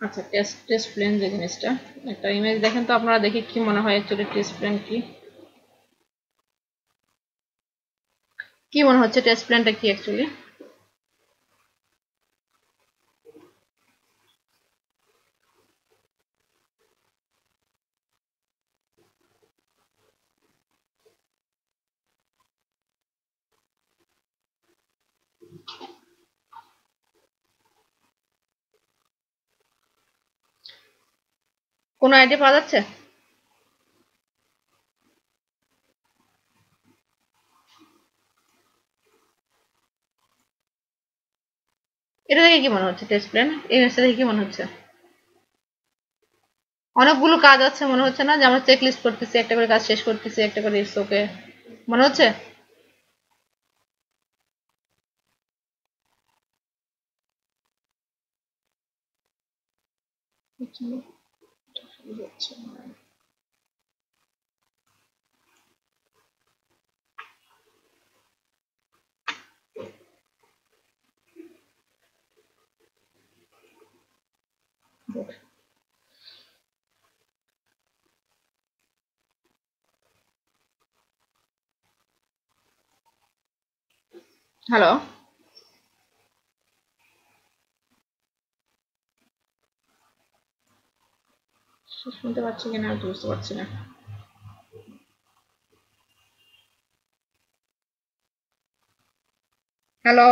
আচ্ছা, test plane যে জিনিসটা, একটা ইমেজ দেখেন তো আপনারা, দেখি কি মনে হয় অ্যাকচুয়ালি টেস্ট প্লেন কি মনে হচ্ছে টেস্ট প্লেনটা কি অ্যাকচুয়ালি? কোনো আইডিয়া পাওয়া যাচ্ছে? এটা দেখে কি মনে হচ্ছে টেস্ট প্ল্যান? এই ম্যাচটা দেখে কি মনে হচ্ছে? অনেকগুলো কাজ আছে মনে হচ্ছে না, যে আমরা চেক লিস্ট করতেছি, একটা করে কাজ শেষ করতেছি, একটা করে ইটস ওকে মনে হচ্ছে? হ্যালো, শুনতে পাচ্ছি কিনা আমি বুঝতে পারছি না। হ্যালো,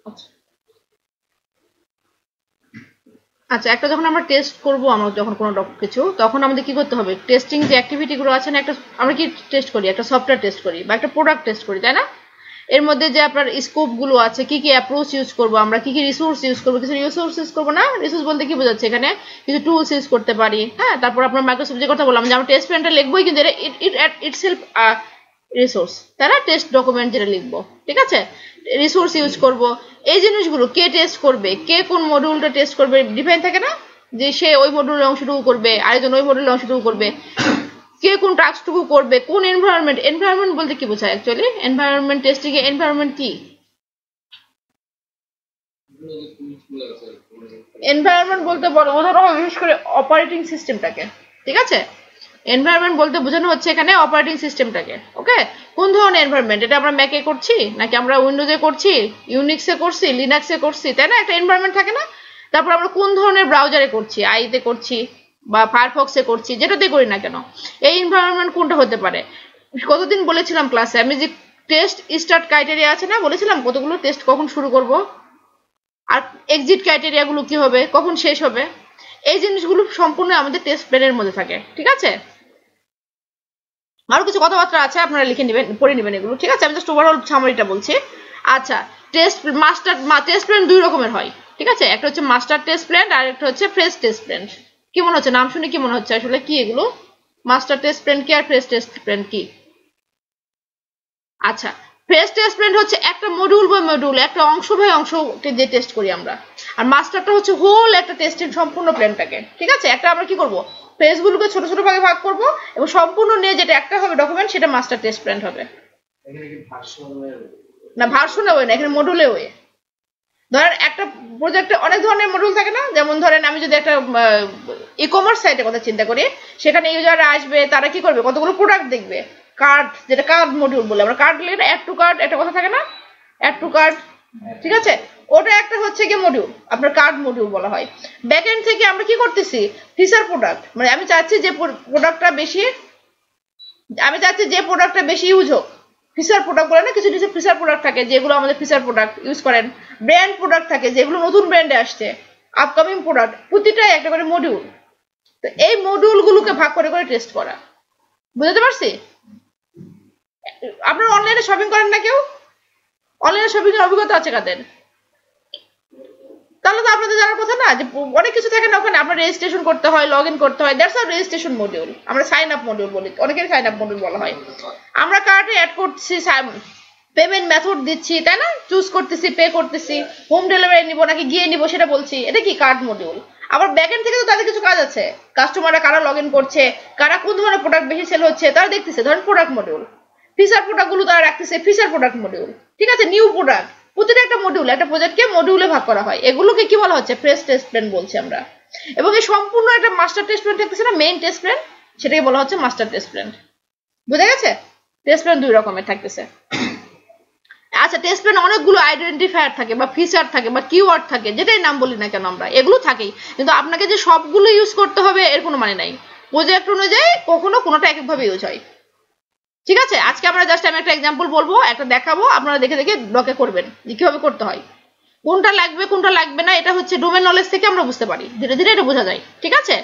আচ্ছা আচ্ছা, একটা যখন আমরা টেস্ট করব, আমরা যখন কোনো কিছু, তখন আমাদের কি করতে হবে? টেস্টিং যে অ্যাক্টিভিটি গুলো আছে না, একটা আমরা কি টেস্ট করি? একটা সফটওয়্যার টেস্ট করি বা একটা প্রোডাক্ট টেস্ট করি, তাই না? এর মধ্যে যে আপনার স্কোপ গুলো আছে, কি কি অ্যাপ্রোচ ইউজ করবো আমরা, কি কি রিসোর্স ইউজ করবো, কিছু রিসোর্স ইউজ করবো না? রিসোর্স বলতে কি বোঝাচ্ছে এখানে? কিছু টুলস ইউজ করতে পারি, হ্যাঁ। তারপর আপনার মাইক্রোসফট যে কথা বললাম, যে আমরা টেস্ট প্ল্যানটা লিখবোই, কিন্তু এটা ইটসেলফ রিসোর্স, তাই না? টেস্ট ডকুমেন্ট যেটা লিখবো, ঠিক আছে? রিসোর্স ইউজ করব। এই জিনিসগুলো কে টেস্ট করবে, কে কোন মডিউলটা টেস্ট করবে, ডিফাইন থাকে না? যে সে ওই মডিউলের অংশটুকু করবে, আরেকজন ওই মডিউলের অংশটুকু করবে, কে কোন টাস্কটুকু করবে, কোন এনভায়রনমেন্ট বলতে কি বোঝায় অ্যাকচুয়ালি? এনভায়রনমেন্ট টেস্টিং এ এনভায়রনমেন্ট কি? এনভায়রনমেন্ট বলতে বোঝানো হয় বিশেষ করে অপারেটিং সিস্টেমটাকে, ঠিক আছে? এনভায়রনমেন্ট বলতে বোঝানো হচ্ছে এখানে অপারেটিং সিস্টেমটাকে, ওকে? কোন ধরনের এনভায়রনমেন্ট, এটা আমরা ম্যাকে করছি নাকি আমরা উইন্ডোজে করছি, ইউনিক্সে করছি, লিনাক্সে করছি, তাই না? একটা এনভায়রনমেন্ট থাকে না? তারপর আমরা কোন ধরনের ব্রাউজারে করছি, আইতে করছি বা ফায়ারফক্সে করছি, যেটাতে করি না কেন, এই এনভায়রনমেন্ট কোনটা হতে পারে? কতদিন বলেছিলাম ক্লাসে আমি, যে টেস্ট স্টার্ট ক্রাইটেরিয়া আছে না, বলেছিলাম কতগুলো টেস্ট কখন শুরু করব, আর এক্সিট ক্রাইটেরিয়া গুলো কি হবে, কখন শেষ হবে, এই জিনিসগুলো সম্পূর্ণ আমাদের টেস্ট প্ল্যানের মধ্যে থাকে, ঠিক আছে? আরো কিছু কথাবার্তা আছে, আপনারা লিখে নেবেন, পড়ে নেবেন এগুলো, ঠিক আছে? আমি জাস্ট ওভারঅল সামারিটা বলছি। আচ্ছা, টেস্ট প্ল্যান দুই রকমের হয়, ঠিক আছে? একটা হচ্ছে মাস্টার টেস্ট প্ল্যান, আর একটা হচ্ছে ফ্রেশ টেস্ট প্ল্যান। কি মনে হচ্ছে, নাম শুনে কি মনে হচ্ছে আসলে কি এগুলো? মাস্টার টেস্ট প্ল্যান কি আর ফ্রেশ টেস্ট প্ল্যান কি? আচ্ছা, ফ্রেশ টেস্ট প্ল্যান হচ্ছে একটা মডিউল বাই মডিউল, একটা অংশ বাই অংশকে যে টেস্ট করি আমরা। আর মাস্টারটা হচ্ছে হোল একটা টেস্টের সম্পূর্ণ প্ল্যানটাকে, ঠিক আছে? একটা আমরা কি করব, ফেজ গুলোকে ছোট ছোট ভাগে ভাগ করব, এবং সম্পূর্ণ নিয়ে যেটা একটা হবে ডকুমেন্ট, সেটা মাস্টার টেস্ট প্ল্যান হবে। না, ভার্সনে ওয়ে না, এখানে মডিউলে ওয়ে। ধরেন একটা প্রজেক্টে অনেক ধরনের মডিউল থাকে না? যেমন ধরেন আমি যদি একটা ই কমার্স সাইটের কথা চিন্তা করি, সেখানে ইউজাররা আসবে, তারা কি করবে, কতগুলো প্রোডাক্ট দেখবে, কার্ড, যেটা কার্ড মডিউল বলে আমরা, কার্ড লিখে অ্যাড টু কার্ড একটা কথা থাকে না, অ্যাড টু কার্ড, ঠিক আছে? ওটা একটা হচ্ছে কি মডিউল, আপনার কার্ড মডিউল বলা হয়। ব্যাকএন্ড থেকে আমরা কি করতেছি, ফিচার প্রোডাক্ট, মানে আমি চাচ্ছি যে প্রোডাক্টটা বেশি ইউজ হোক। ফিচার প্রোডাক্ট বলে না, কিছু কিছু ফিচার প্রোডাক্ট থাকে যেগুলো আমাদের ফিচার প্রোডাক্ট ইউজ করেন। ব্র্যান্ড প্রোডাক্ট থাকে যেগুলো নতুন ব্র্যান্ডে আসছে। আপকামিং প্রোডাক্ট, প্রতিটাই একটা করে মডিউল। তো এই মডিউল গুলোকে ভাগ করে করে টেস্ট করা, বুঝতে পারছি? আপনারা অনলাইনে শপিং করেন না কেউ? অনলাইনে শপিং এর অভিজ্ঞতা আছে কাদের? তাহলে তো আপনাদের জানার কথা না, যে অনেক কিছু থাকে না ওখানে, আপনার রেজিস্ট্রেশন করতে হয়, লগ ইন করতে হয়, দ্যাটস আর রেজিস্ট্রেশন মডিউল, আমরা সাইন আপ মডিউল বলি, অনেকের সাইন আপ মডিউল বলা হয়। আমরা কার্ডে অ্যাড করছি, পেমেন্ট মেথড দিচ্ছি, তাই না? চুজ করতেছি, পে করতেছি, হোম ডেলিভারি নিব নাকি গিয়ে নিব সেটা বলছি, এটা কি কার্ড মডিউল। আবার ব্যাকএন্ড থেকে তো তাদের কিছু কাজ আছে, কাস্টমাররা কারা লগ ইন করছে, কারা কোন ধরনের প্রোডাক্ট বেশি সেল হচ্ছে তারা দেখতেছে, ধরেন প্রোডাক্ট মডিউল। ফিচার প্রোডাক্টগুলো তারা রাখতেছে ফিচার প্রোডাক্ট মডিউল, ঠিক আছে, নিউ প্রোডাক্ট, প্রতিটা একটা মডিউল, একটা প্রজেক্টকে মডিউলে ভাগ করা হয়, এগুলোকে কি বলা হচ্ছে ফ্রেশ টেস্ট প্ল্যান বলছি আমরা। এবং এই সম্পূর্ণ একটা মাস্টার টেস্ট প্ল্যান থাকতেছে না, মেইন টেস্ট প্ল্যান, সেটাকে বলা হচ্ছে মাস্টার টেস্ট প্ল্যান। বুঝা গেছে? টেস্ট প্ল্যান দুই রকমের থাকতেছে। আচ্ছা, টেস্ট প্ল্যান অনেকগুলো আইডেন্টিফায়ার থাকে বা ফিচার থাকে বা কিওয়ার্ড থাকে, যেটাই নাম বলি না কেন আমরা, এগুলো থাকেই, কিন্তু আপনাকে যে সবগুলো ইউজ করতে হবে এর কোনো মানে নাই। প্রজেক্ট অনুযায়ী কখনো কোনোটা এক একভাবে ইউজ হয়, ঠিক আছে। আজকে আমরা জাস্ট আমি একটা এক্সাম্পল বলবো, একটা দেখাবো, আপনারা দেখে দেখে ব্লকে করবেন যে কিভাবে করতে হয়, কোনটা লাগবে কোনটা লাগবে না, এটা হচ্ছে ডোমেন নলেজ থেকে আমরা বুঝতে পারি, ধীরে ধীরে এটা বোঝা যায়, ঠিক আছে।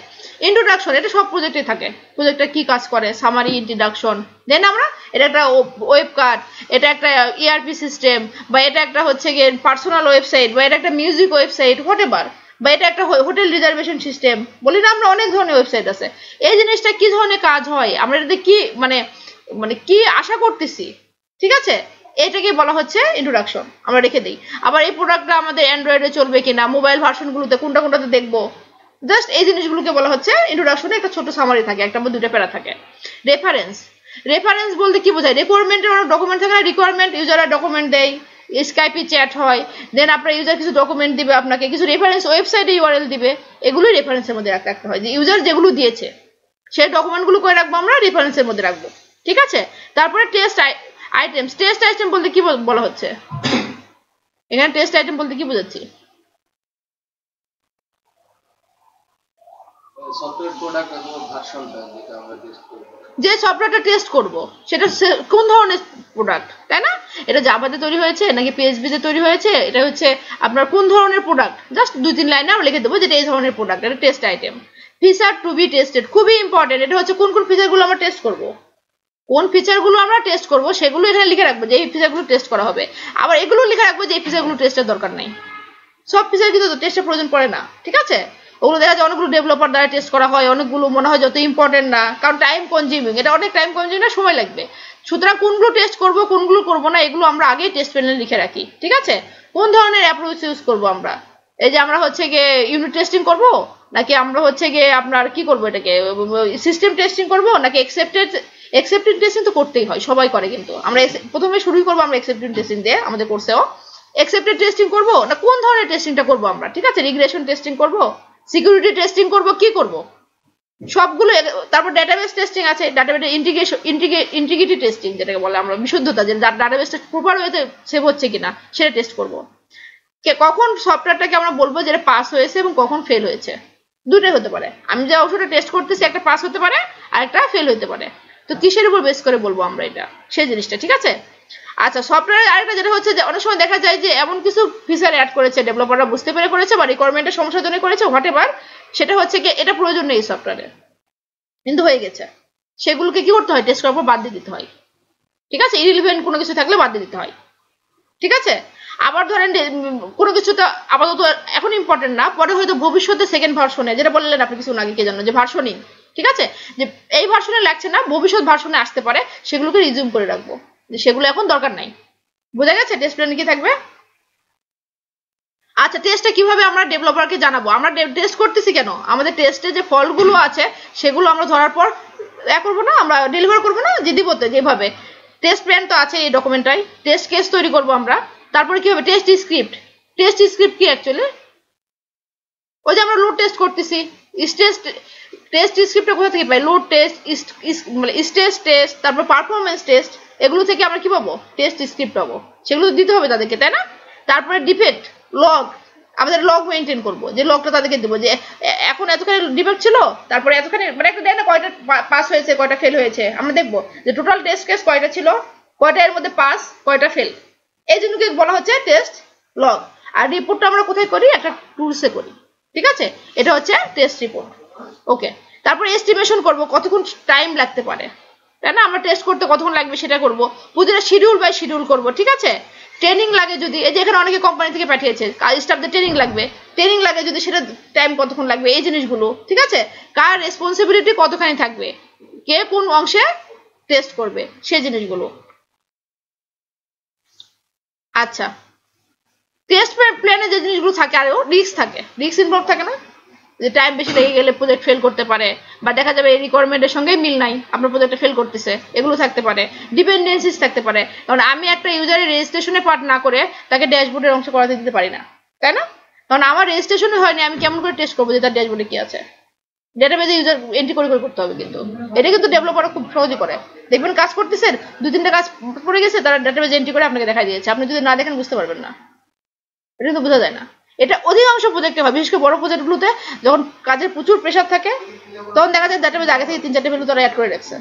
ইন্ট্রোডাকশন, এটা সব প্রজেক্টে থাকে, প্রজেক্টটা কি কাজ করে, সামারি, ইন্ট্রোডাকশন, দেন আমরা এটা একটা ওয়েব কার্ড, এটা একটা ইআরপি সিস্টেম, বা এটা একটা হচ্ছে গিয়ে পার্সোনাল ওয়েবসাইট, বা এটা একটা মিউজিক ওয়েবসাইট, হোয়াট এভার, বা এটা একটা হোটেল রিজার্ভেশন সিস্টেম, বলি না আমরা অনেক ধরনের ওয়েবসাইট আছে। এই জিনিসটা কি ধরনের কাজ হয়, আমরা এটাতে কি মানে মানে কি আশা করতেছি, ঠিক আছে, এটাকে বলা হচ্ছে ইন্ট্রোডাকশন, আমরা রেখে দিই। আবার এই প্রোডাক্টটা আমাদের অ্যান্ড্রয়েডে চলবে কিনা, মোবাইল ভার্সনগুলোতে কোনটা কোনটাতে দেখবো, জাস্ট এই জিনিসগুলোকে বলা হচ্ছে ইন্ট্রোডাকশনে একটা ছোট সামারি থাকে, একটা বা দুটো প্যারা থাকে। রেফারেন্স, রেফারেন্স বলতে কি বোঝায়, রিকোয়ারমেন্টের অনেক ডকুমেন্ট থাকে না, রিকোয়ারমেন্ট ইউজাররা ডকুমেন্ট দেয়, স্কাইপে চ্যাট হয়, দেন আপনার ইউজার কিছু ডকুমেন্ট দিবে আপনাকে, কিছু রেফারেন্স ওয়েবসাইটে ইউআরএল দিবে, এগুলোই রেফারেন্সের মধ্যে রাখতে হয়, যে ইউজার যেগুলো দিয়েছে সেই ডকুমেন্টগুলো করে রাখবো আমরা, রেফারেন্সের মধ্যে রাখবো, ঠিক আছে। তারপরে টেস্ট আইটেমস, টেস্ট আইটেম বলতে কি বলা হচ্ছে, এখানে টেস্ট আইটেম বলতে কি বোঝাচ্ছি, যে সফটওয়্যারটা টেস্ট করব সেটা কোন ধরনের প্রোডাক্ট, তাই না, এটা জাভাতে তৈরি হয়েছে নাকি পিএইচপি তে তৈরি হয়েছে, এটা হচ্ছে আপনার কোন ধরনের প্রোডাক্ট, জাস্ট 2-3 লাইনে আমরা লিখে দেবো যেটা এই ধরনের প্রোডাক্ট, এটা test item. Feature to be tested, খুবই ইম্পর্টেন্ট, এটা হচ্ছে কোন কোন ফিচারগুলো আমরা টেস্ট করব, কোন ফিচারগুলো আমরা টেস্ট করব সেগুলো এখানে লিখে রাখবো যে এই ফিচারগুলো টেস্ট করা হবে। আবার এগুলো লিখে রাখবো যে এই ফিচারগুলো টেস্টের দরকার নাই, সব ফিচার কিন্তু টেস্টের প্রয়োজন পড়ে না, ঠিক আছে। ওগুলো দেখা যায় অনেকগুলো ডেভেলপার দ্বারা টেস্ট করা হয়, অনেকগুলো মনে হয় যত ইম্পর্টেন্ট না, কারণ টাইম কনজিউমিং, এটা অনেক টাইম কনজিউমিং, সময় লাগবে। সুতরাং কোনগুলো টেস্ট করবো কোনগুলো করবো না এগুলো আমরা আগেই টেস্ট প্যানেলে লিখে রাখি, ঠিক আছে। কোন ধরনের অ্যাপ্রোচ ইউজ করবো আমরা, এই যে আমরা হচ্ছে গিয়ে ইউনিট টেস্টিং করবো, নাকি আমরা হচ্ছে গিয়ে আপনার কি করবো, এটাকে সিস্টেম টেস্টিং করবো, নাকি এক্সেপ্টেড টেস্টিং তো করতেই হয়, সবাই করে, কিন্তু আমরা প্রথমে শুরুই করবো আমরা এক্সেপ্টেড টেস্টিং দিয়ে, আমাদের কোর্সেও এক্সেপ্টেড টেস্টিং করবো না কোন ধরনের টেস্টিংটা করবো আমরা, ঠিক আছে, রিগ্রেশন টেস্টিং করবো, সিকিউরিটি টেস্টিং করবো, কি করব সবগুলো। তারপর ডাটাবেস টেস্টিং আছে, ডাটাবেসের ইন্টিগ্রিটি টেস্টিং যেটাকে বলে আমরা, বিশুদ্ধতা, যে ডাটাবেসটা প্রপার ওয়েতে সেভ হচ্ছে কিনা সেটা টেস্ট করব। কখন সফটওয়্যারটাকে আমরা বলবো যেটা পাস হয়েছে এবং কখন ফেল হয়েছে, দুটোই হতে পারে, আমি যে ওষুধটা টেস্ট করতেছি একটা পাস হতে পারে আর একটা ফেল হতে পারে, তো কিসের উপর বেস করে বলবো আমরা এটা, সেই জিনিসটা, ঠিক আছে। আচ্ছা, সফটওয়্যারের আরেকটা যেটা হচ্ছে যে অনেক সময় দেখা যায় যে এমন কিছু ফিচার অ্যাড করেছে ডেভেলপাররা বুঝতে পেরে করেছে বা রিকোয়ারমেন্টের সংশোধনে করেছে, হোয়াট এভার, সেটা হচ্ছে কি এটা প্রয়োজন নেই সফটওয়্যারে, কিন্তু হয়ে গেছে, সেগুলোকে কি করতে হয়, টেস্ট করার পর বাদ দিয়ে দিতে হয়, ঠিক আছে, ইরিলেভেন্ট কোনো কিছু থাকলে বাদ দিয়ে দিতে হয়, ঠিক আছে। আবার ধরেন কোনো কিছু তো আপাতত এখন ইম্পর্টেন্ট না, পরে হয়তো ভবিষ্যতে সেকেন্ড ভার্সনে, যেটা বললেন আপনি কিছু আগে কে জানো, যে ভার্সনিং, ঠিক আছে, যে এই ভার্সনে লাগছে না ভবিষ্যৎ ভার্সনে আসতে পারে, সেগুলোকে রিজিউম করে রাখবো, যে সেগুলো এখন দরকার নাই। বোঝা গেছে টেস্ট প্ল্যানে কি থাকবে। আচ্ছা, টেস্টে কিভাবে আমরা ডেভেলপারকে জানাবো, আমরা টেস্ট করতেছি কেন, আমাদের টেস্টে যে ফল্টগুলো আছে সেগুলো আমরা ধরার পর করবো না, আমরা ডেলিভার করবো না, যে দিব যেভাবে টেস্ট প্ল্যান তো আছে এই ডকুমেন্টটাই, টেস্ট কেস তৈরি করবো আমরা, তারপরে কি হবে টেস্ট স্ক্রিপ্ট, টেস্ট স্ক্রিপ্ট কি অ্যাকচুয়ালি, ওই যে আমরা লোড টেস্ট করতেছি, টেস্ট স্ক্রিপ্টটা কোথা থেকে পাই, লোড টেস্ট, মানে স্টেজ টেস্ট, তারপর পারফরমেন্স টেস্ট, এগুলো থেকে আমরা কি পাবো, টেস্ট স্ক্রিপ্ট পাবো, সেগুলো দিতে হবে তাদেরকে, তাই না। তারপরে ডিফেক্ট লগ, আমাদের লগ মেনটেন করবো, যে লগটা তাদেরকে দেবো যে এখন এতখানি ডিফেক্ট ছিল, তারপরে এতখানি, মানে একটা দেয় না কয়টা পাস হয়েছে কয়টা ফেল হয়েছে, আমরা দেখবো যে টোটাল টেস্ট কেস কয়টা ছিল, কয়টা এর মধ্যে পাস কয়টা ফেল, এই জন্য বলা হচ্ছে টেস্ট লগ। আর রিপোর্টটা আমরা কোথায় করি, একটা টুলসে করি, ঠিক আছে, এটা হচ্ছে টেস্ট রিপোর্ট, ওকে। তারপরে এস্টিমেশন করবো কতক্ষণ টাইম লাগতে পারে, তাই না, আমরা টেস্ট করতে কতক্ষণ লাগবে সেটা করবো, প্রতিটা শিডিউল বাই শিডিউল করবো, ঠিক আছে। ট্রেনিং লাগে যদি, এই যে এখানে অনেকে কোম্পানি থেকে পাঠিয়েছে স্টাফদের ট্রেনিং লাগে যদি, সেটা টাইম কতক্ষণ লাগবে, এই জিনিসগুলো, ঠিক আছে। কার রেসপন্সিবিলিটি কতখানি থাকবে, কে কোন অংশে টেস্ট করবে, সেই জিনিসগুলো। আচ্ছা, টেস্ট প্ল্যানে যে জিনিসগুলো থাকে, আরো রিস্ক থাকে, রিস্ক ইনভলভ থাকে না, যে টাইম বেশি লেগে গেলে প্রজেক্ট ফেল করতে পারে, বা দেখা যাবে এই রিকোয়ারমেন্টের সঙ্গে মিল নাই, আপনার প্রজেক্টটা ফেল করতেছে, এগুলো থাকতে পারে। ডিপেন্ডেন্সিস থাকতে পারে, কারণ আমি একটা ইউজারের রেজিস্ট্রেশনে পার্ট না করে তাকে ড্যাশবোর্ডের অংশ করাতে দিতে পারি না, তাই না? কারণ আমার রেজিস্ট্রেশনই হয়নি, আমি কেমন করে টেস্ট করবো যে তার ড্যাশবোর্ডে কি আছে? ডেটাবেজে ইউজার এন্ট্রি করে করতে হবে, কিন্তু এটা কিন্তু ডেভেলপাররা খুব সহজে করে। দেখবেন কাজ করতেছেন, 2-3টা কাজ পড়ে গেছে, তারা ডেটাবেজে এন্ট্রি করে আপনাকে দেখা দিয়েছে, আপনি যদি না দেখেন বুঝতে পারবেন না, এটা কিন্তু বোঝা যায় না। এটা অধিকাংশ প্রজেক্টে হয়, বিশেষ করে বড় প্রজেক্টগুলোতে যখন কাজের প্রচুর প্রেশার থাকে তখন দেখা যায় ডেটাবেজ আগে থেকে 3-4টে ভ্যালু তারা অ্যাড করে রাখছে,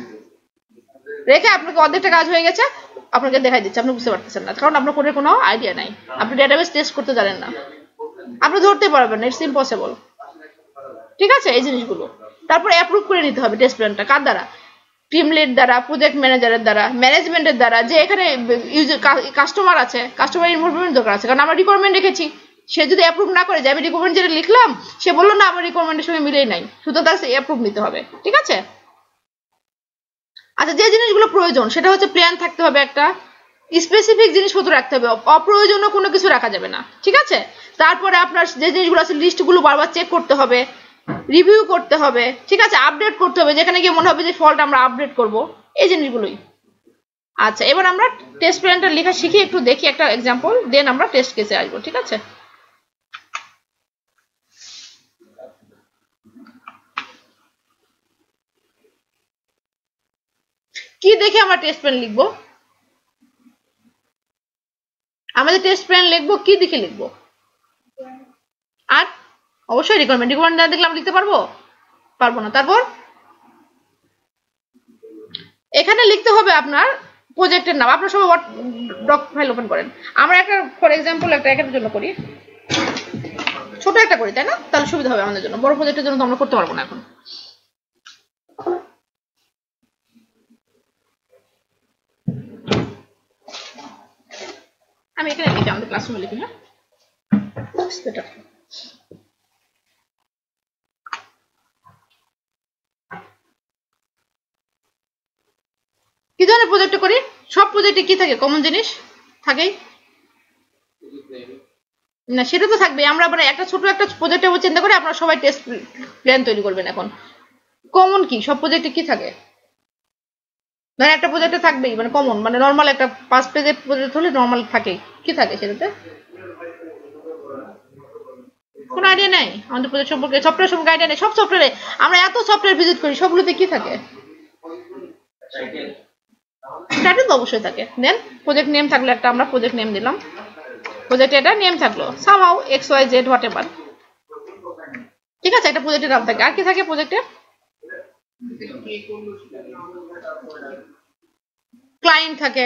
রেখে আপনাকে অর্ধেকটা কাজ হয়ে গেছে আপনাকে দেখাই দিচ্ছে, আপনি বুঝতে পারতেছেন না, কারণ আপনার কোডের কোনো আইডিয়া নাই, আপনি ডেটাবেজ টেস্ট করতে জানেন না, আপনি ধরতে পারবেন না, ইটস ইম্পসিবল। ঠিক আছে, এই জিনিসগুলো তারপর অ্যাপ্রুভ করে নিতে হবে। টেস্ট প্ল্যানটা কার দ্বারা? টিম লিড দ্বারা, প্রজেক্ট ম্যানেজারের দ্বারা, ম্যানেজমেন্টের দ্বারা, যে এখানে কাস্টমার আছে, কাস্টমার ইনভলভমেন্ট দরকার আছে, কারণ আমরা রিকোয়ারমেন্ট রেখেছি, সে যদি অ্যাপ্রুভ না করে যে আমি রিকোয়ারমেন্ট যেটা লিখলাম সে বললো না আমার রিকোয়ারমেন্টের সঙ্গে মিলেই নাই, সুতরাং তার অ্যাপ্রুভ নিতে হবে। ঠিক আছে, আচ্ছা যে জিনিসগুলো প্রয়োজন সেটা হচ্ছে প্ল্যান থাকতে হবে, একটা স্পেসিফিক জিনিসপত্র রাখতে হবে, অপ্রয়োজনীয় কোনো কিছু রাখা যাবে না। ঠিক আছে, তারপরে আপনার যে জিনিসগুলো আছে লিস্টগুলো বারবার চেক করতে হবে, রিভিউ করতে হবে, ঠিক আছে, আপডেট করতে হবে, যেখানে গিয়ে মনে হবে যে ফল্ট আমরা আপডেট করব, এই জিনিসগুলোই। আচ্ছা, এবার আমরা টেস্ট প্ল্যানটা লেখা শিখি, একটু দেখি একটা এক্সাম্পল, দেন আমরা টেস্ট কেসে আসবো। ঠিক আছে, কি দেখে আমরা টেস্ট প্ল্যান লিখবো? আমাদের টেস্ট প্ল্যান লিখবো কি দেখে লিখবো? আর অবশ্যই রিকোয়ারমেন্ট না দেখলে আমরা লিখতে পারবো না। তারপর এখানে লিখতে হবে আপনার প্রজেক্টের নাম, আপনার সবাই ডক ফাইল ওপেন করেন, আমরা একটা ফর এক্সাম্পল একটা একের জন্য করি, ছোট একটা করি, তাই না? তাহলে সুবিধা হবে আমাদের জন্য, বড় প্রজেক্টের জন্য তো আমরা করতে পারবো না এখন। আমি এখানে লিখি, আমাদের ক্লাসরুমে লিখি, হ্যাঁ বেটার। কি ধরনের প্রজেক্ট করি? সব প্রজেক্টে কি থাকে? কমন জিনিস থাকেই না, সেটা তো থাকবে। আমরা আবার একটা ছোট একটা প্রজেক্টের চিন্তা করে আপনারা সবাই টেস্ট প্ল্যান তৈরি করবেন। এখন কমন কি সব প্রজেক্টে কি থাকে? ধরেন একটা প্রজেক্টে থাকবেই, মানে কমন, মানে নর্মাল একটা 5 পেজের প্রজেক্ট হলে নর্মাল থাকেই, কি থাকে সেটাতে? কোনো আইডিয়া নেই আমাদের প্রজেক্ট সম্পর্কে, সফটওয়্যার সম্পর্কে আইডিয়া নেই। সব সফটওয়্যারে আমরা এত সফটওয়্যার ভিজিট করি, সবগুলোতে কি থাকে? টাইটেল তো অবশ্যই থাকে। দেন প্রজেক্ট নেম থাকলে একটা আমরা প্রজেক্ট নেম দিলাম, প্রজেক্ট এটা নেম থাকলো সামহাউ XYZ হোয়াটএভার। ঠিক আছে, একটা প্রজেক্টের নাম থাকে। আর কি থাকে প্রজেক্টে? ক্লায়েন্ট থাকে,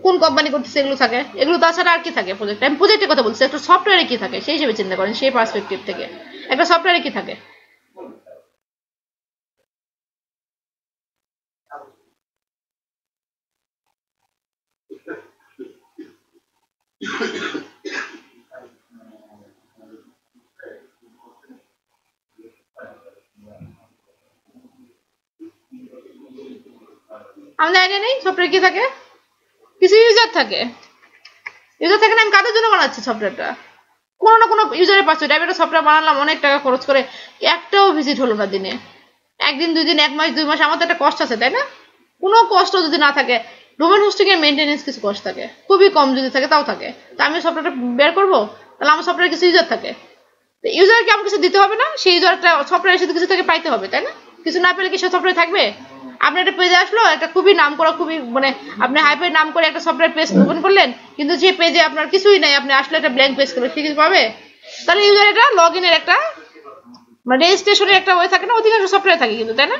কোন কোম্পানি করতেছে এগুলো থাকে। এগুলো তাছাড়া আর কি থাকে প্রজেক্টে? আমি প্রজেক্টের কথা বলছি, একটা সফটওয়্যারে কি থাকে সেই হিসেবে চিন্তা করেন, সেই পার্সপেক্টিভ থেকে একটা সফটওয়্যারে কি থাকে। আমাদের আইডিয়া নেই সফটওয়্যার কি থাকে? কিছু ইউজার থাকে। ইউজার থাকে না, আমি কাদের জন্য বানাচ্ছি সফটওয়্যারটা? কোনো না কোনো ইউজারের পাচ্ছে। আমি একটা সফটওয়্যার বানালাম অনেক টাকা খরচ করে, একটাও ভিজিট হলো না দিনে, একদিন 2 দিন 1 মাস 2 মাস, আমার তো একটা কষ্ট আছে, তাই না? কোনো কষ্ট যদি না থাকে, ডোমেন হোস্টিং এর মেইনটেনেন্স কিছু কষ্ট থাকে, খুবই কম যদি থাকে তাও থাকে, তা আমি সফটওয়্যারটা বের করবো, তাহলে আমার সফটওয়্যার কিছু ইউজার থাকে, ইউজারকে আমার কিছু দিতে হবে না? সেই ইউজারটা সফটওয়্যারের সাথে কিছু থেকে পাইতে হবে, তাই না? কিছু না পেলে কি সে সফটওয়্যার থাকবে? আপনি একটা পেজে আসলো, একটা খুবই নাম করা, খুবই মানে আপনি হাইপের নাম করে একটা সফটওয়্যার পেজ ওপেন করলেন, কিন্তু যে পেজে আপনার কিছুই নাই, আপনি আসলে একটা ব্ল্যাঙ্ক পেজ করলে সে কিছু পাবে? তাহলে ইউজার এটা লগ ইনের একটা মানে রেজিস্ট্রেশনের একটা ওয়ে থাকে না, অধিকাংশ সফটওয়্যার থাকে কিন্তু, তাই না?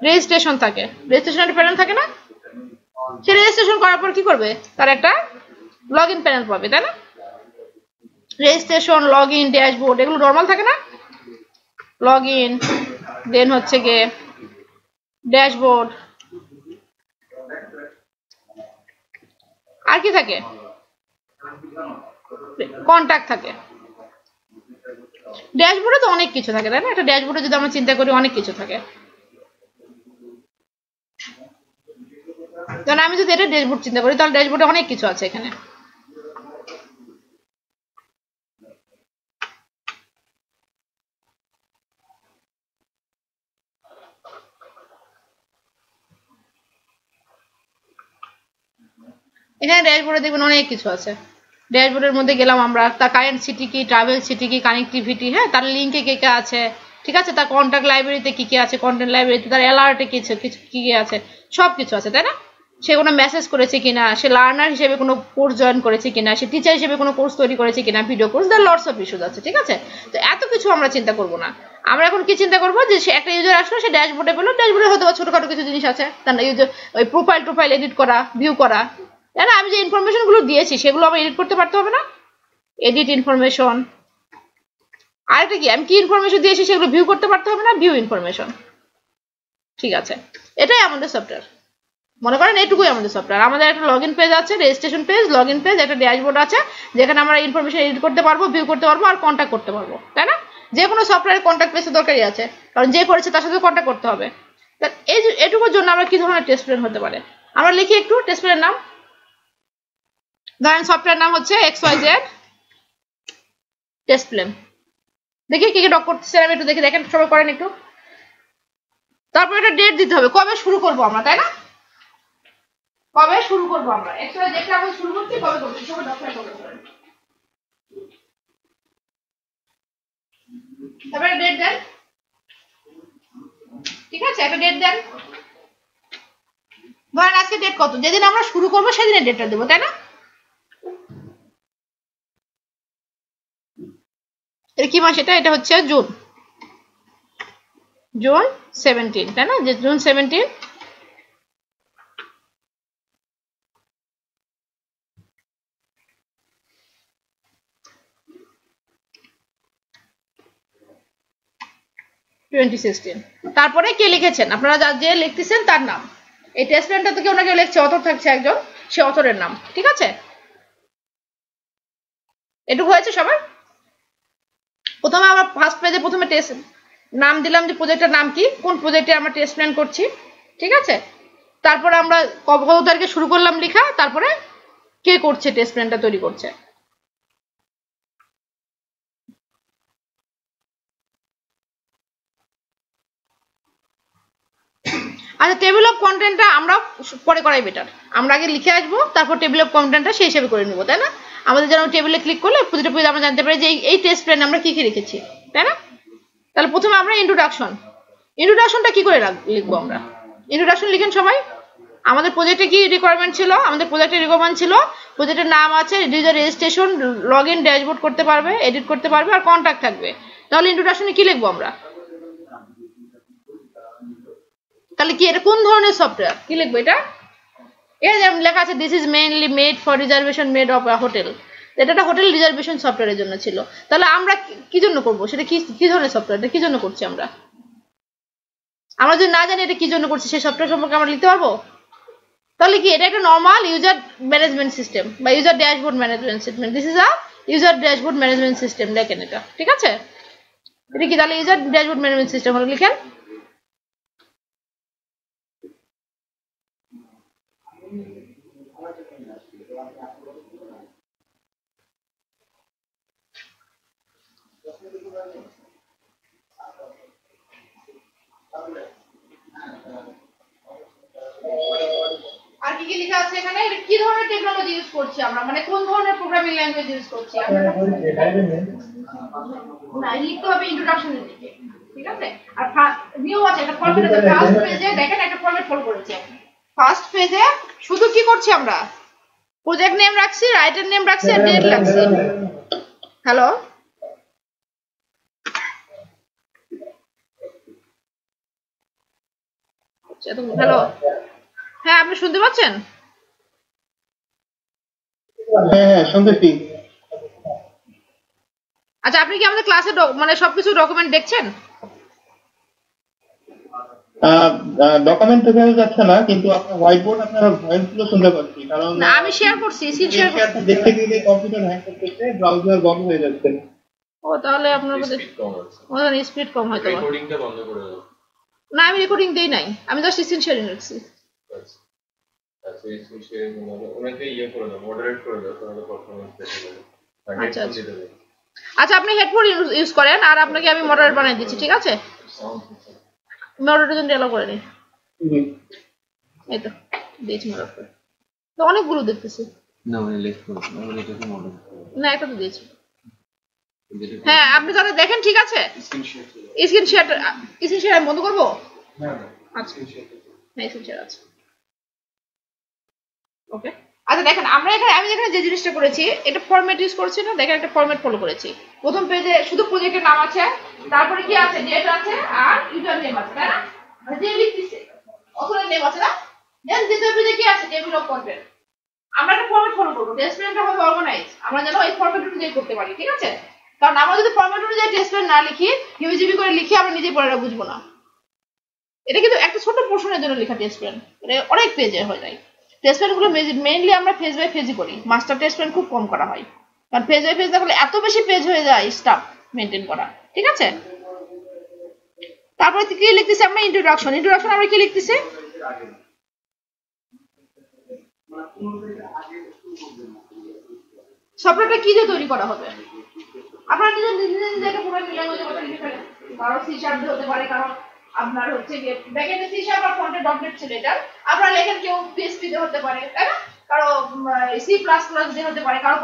রেজিস্ট্রেশন থাকে, রেজিস্ট্রেশন একটা প্যানেল থাকে না? সে রেজিস্ট্রেশন করার পর কি করবে? তার একটা লগ ইন প্যানেল পাবে, তাই না? রেজিস্ট্রেশন, লগ ইন, ড্যাশবোর্ড, এগুলো নর্মাল থাকে না? লগ ইন, দেন হচ্ছে গিয়ে ড্যাশবোর্ড, আর কি থাকে? কন্ট্যাক্ট থাকে। ড্যাশবোর্ডে তো অনেক কিছু থাকে, তাই না? একটা ড্যাশবোর্ডে যদি আমরা চিন্তা করি অনেক কিছু থাকে। কারণ আমি যদি এটা ড্যাশবোর্ড চিন্তা করি, তাহলে ড্যাশবোর্ডে অনেক কিছু আছে এখানে। এখানে ড্যাশবোর্ডে দেখবেন অনেক কিছু আছে। ড্যাশবোর্ডের মধ্যে গেলাম আমরা, তার কারেন্ট সিটি কি, ট্রাভেল সিটি কি, কানেক্টিভিটি, হ্যাঁ, তার লিঙ্কে কে কে আছে, ঠিক আছে, তার কন্ট্যাক্ট লাইব্রেরিতে কি কি আছে, কন্টেন্ট লাইব্রেরিতে তার অ্যালার্টে কিছু কিছু কি কি আছে, সব কিছু আছে, তাই না? সে কোনো মেসেজ করেছে কিনা, সে লার্নার হিসেবে কোনো কোর্স জয়েন করেছে কিনা, সে টিচার হিসেবে কোনো কোর্স তৈরি করেছে কিনা, video course, there lots of issues আছে, ঠিক আছে? তো এত কিছু আমরা চিন্তা করবো না। আমরা এখন কি চিন্তা করবো, যে সে একটা ইউজার আসলো, সে ড্যাশবোর্ডে পেলো, ড্যাশবোর্ডে হয়তো ছোটখাটো কিছু জিনিস আছে, তার ইউজার ওই প্রোফাইল এডিট করা, ভিউ করা, তাই না? আমি যে ইনফরমেশন গুলো দিয়েছি সেগুলো আবার এডিট করতে পারতে হবে না? এডিট ইনফরমেশন, আরেকটা কি, আমি কি ইনফরমেশন দিয়েছি সেগুলো ভিউ করতে পারতে হবে না? ভিউ ইনফরমেশন, ঠিক আছে? এটাই আমাদের সফটওয়্যার। মনে করেন এটুকুই আমাদের সফটওয়্যার। আমাদের একটা লগ ইন পেজ আছে, registration page, log in page, একটা ড্যাশবোর্ড আছে যেখানে আমরা ইনফরমেশন এডিট করতে পারবো, ভিউ করতে পারবো, আর কন্ট্যাক্ট করতে পারবো, তাই না? যে কোনো সফটওয়্যারের কন্ট্যাক্ট পেজের দরকারই আছে, কারণ যে করেছে তার সাথে কন্ট্যাক্ট করতে হবে। এই এটুকুর জন্য আমরা কি ধরনের টেস্ট প্ল্যান হতে পারে, আমরা লিখি একটু টেস্ট প্ল্যানের নাম। ধরেন সফটওয়্যার নাম হচ্ছে XYZ টেস্ট প্ল্যান। দেখি কি কি ডক করতেছে, আমি একটু দেখি, দেখেন সবাই করেন একটু। তারপর একটা ডেট দিতে হবে, কবে শুরু করবো আমরা, তাই না? কবে শুরু করবো আমরা, XYZ টা আমরা শুরু করছি, কবে করছি, সবাই ডক্টর কবে করেন। তারপরে ডেট দেন, ঠিক আছে, একটা ডেট দেন। ধরেন আজকে ডেট কত, যেদিন আমরা শুরু করবো সেদিনের ডেটটা দেবো, তাই না? এটা কি মাস, এটা হচ্ছে জুন, জুন 17, তাই না? যে জুন 17, তারপরে কে লিখেছেন, আপনারা যে লিখতেছেন তার নাম। এই টেস্ট প্ল্যানটা তো কেউ না কেউ লিখছে, অথর থাকছে একজন, সে অথরের নাম, ঠিক আছে? এটুকু হয়েছে সবার? প্রথমে আমরা ফার্স্ট পেজে প্রথমে টেস্ট নাম দিলাম, যে প্রজেক্টের নাম কি, কোন প্রজেক্টে আমরা টেস্ট প্ল্যান করছি, ঠিক আছে? তারপরে আমরা কত তারিখে শুরু করলাম লেখা, তারপরে কে করছে টেস্ট প্ল্যানটা তৈরি করছে। আচ্ছা, টেবিল অফ কন্টেন্টটা আমরা পরে করাই বেটার, আমরা আগে লিখে আসবো, তারপর টেবিল অফ কন্টেন্টটা সেই হিসেবে করে নিবো, তাই না? আমাদের যেন টেবিলে ক্লিক করলে প্রতিটা পেজ আমরা জানতে পারি যে এই টেস্ট প্ল্যানে আমরা কি কি রেখেছি, তাই না? তাহলে প্রথমে আমরা ইন্ট্রোডাকশনটা কি করে লিখবো আমরা? ইন্ট্রোডাকশন লিখেন সবাই। আমাদের প্রজেক্টে কি রিকোয়ারমেন্ট ছিল, আমাদের প্রজেক্টের রিকোয়ারমেন্ট ছিল প্রজেক্টের নাম আছে, user registration, log in, dashboard করতে পারবে, এডিট করতে পারবে, আর কন্ট্যাক্ট থাকবে। তাহলে ইন্ট্রোডাকশনে কি লিখবো আমরা? তাহলে কি এটা কোন ধরনের সফটওয়্যার, কি লিখবো এটা? এই যে লেখা আছে this is mainly made for reservation made of a hotel, এটা একটা হোটেল রিজার্ভেশন সফটওয়্যারের জন্য ছিল। তাহলে আমরা কি জন্য করবো, সেটা কি ধরনের সফটওয়্যার, এটা কি জন্য করছি আমরা? আমরা যদি না জানি এটা কি জন্য করছি, সেই সফটওয়্যার সম্পর্কে আমরা লিখতে পারবো? তাহলে কি এটা একটা নর্মাল ইউজার ম্যানেজমেন্ট সিস্টেম বা user dashboard management system, this is a user dashboard management system, লেখেন এটা, ঠিক আছে? এটা কি তাহলে ইউজার ড্যাশবোর্ড ম্যানেজমেন্ট সিস্টেম হলো, লিখেন। আর কি কি লেখা আছে এখানে, কি ধরনের টেকনোলজি ইউজ করছি আমরা, মানে কোন ধরনের প্রোগ্রামিং ল্যাঙ্গুয়েজ ইউজ করছি আমরা, না লিখতে হবে ইন্ট্রোডাকশনের দিকে, ঠিক আছে? আর নিউ আছে একটা ফরম্যাট আছে, ফার্স্ট পেজে দেখেন একটা ফরম্যাট ফলো করেছি। ফার্স্ট পেজে শুধু কি করছি আমরা, প্রজেক্ট নেম রাখছি, রাইটার নেম রাখছি, আর ডেট রাখছি। হ্যালো, হ্যালো, হ্যাঁ আপনি শুনতে পাচ্ছেন? হ্যাঁ শুনতেছি। আচ্ছা, আপনি কি আমাদের ক্লাসে মানে সবকিছু ডকুমেন্ট দেখছেন? ডকুমেন্ট তো দেখা যাচ্ছে না, কিন্তু আপনার হোয়াইট বোর্ড আপনার ভয়েস গুলো শুনতে পাচ্ছি, কারণ না আমি শেয়ার করছি, স্ক্রিন শেয়ার করছি। দেখতে গেলে কম্পিউটার হ্যাং করতেছে, ব্রাউজার বন্ধ হয়ে যাচ্ছে। ও তাহলে আপনার বোধহয় স্পিড কম হয়তো। রেকর্ডিংটা বন্ধ করে দাও। না আমি রেকর্ডিং দেই নাই, আমি জাস্ট স্ক্রিন শেয়ারিং রাখছি। আচ্ছা স্ক্রিন শেয়ারিং করে ওনাকে করে দাও, মডারেট করে দাও, তাহলে পারফরম্যান্স বেশি হবে। আচ্ছা আচ্ছা, আপনি হেডফোন ইউজ করেন, আর আপনাকে আমি মডারেট বানিয়ে দিচ্ছি, ঠিক আছে? মডারেটের জন্য এলাও করে নিই, এই তো দিয়েছি মডারেট করে। তো অনেকগুলো দেখতেছি। না মানে লিস্ট করো মানে এটা কি মডেল না একটা তো দিয়েছি। হ্যাঁ আপনি তাহলে দেখেন ঠিক আছে। স্ক্রিন শেয়ার বন্ধ করবো? আচ্ছা হ্যাঁ স্ক্রিন শেয়ার আছে। ওকে আচ্ছা দেখেন আমরা এখানে আমি এখানে যে জিনিসটা করেছি এটা ফরম্যাট ইউজ করছি না, দেখেন একটা ফরম্যাট ফলো করেছি। প্রথম পেজে শুধু প্রজেক্টের নাম আছে, তারপরে কি আছে ডেট আছে আর ইউজার নেম আছে, তাই না? মানে যে লিখতেছে অথরের নেম আছে না, দেন দ্বিতীয় পেজে কি আছে টেবিল অফ কন্টেন্ট। আমরা একটা ফরম্যাট ফলো করব, টেস্ট প্ল্যানটা হবে অর্গানাইজ, আমরা যেন এই ফরম্যাট অনুযায়ী করতে পারি, ঠিক আছে? কারণ আমরা যদি ফরম্যাট অনুযায়ী টেস্ট প্ল্যান না লিখি, ইউজিবি করে লিখি, আমরা নিজে পড়াটা বুঝবো না। এটা কিন্তু একটা ছোট পোর্শনের জন্য লেখা টেস্ট প্ল্যান, এটা অনেক পেজে হয়ে যায়। টেস্ট প্ল্যান গুলো মেইনলি আমরা ফেজ বাই ফেজই করি, মাস্টার টেস্ট প্ল্যান খুব কম করা হয়, কারণ ফেজ বাই ফেজ দেখলে এত বেশি পেজ হয়ে যায় স্টাফ মেনটেন করা, ঠিক আছে? তারপরে কি লিখতেছি আমরা ইন্ট্রোডাকশন আমরা কি লিখতেছি সফটওয়্যারটা কি দিয়ে তৈরি করা হবে। আপনারা নিজে নিজে একটা প্রোগ্রামিং ল্যাঙ্গুয়েজের কথা লিখে ফেলেন, কারণ সি শার্প হতে পারে, কারণ আপনার হচ্ছে যে ব্যাকএন্ডে সি শার্প আর ফ্রন্টে ডটনেট ছিল, এটা আপনারা লেখেন কেউ পিএইচপি দিয়ে হতে পারে, তাই না? কারো সি প্লাস প্লাস দিয়ে হতে পারে, কারো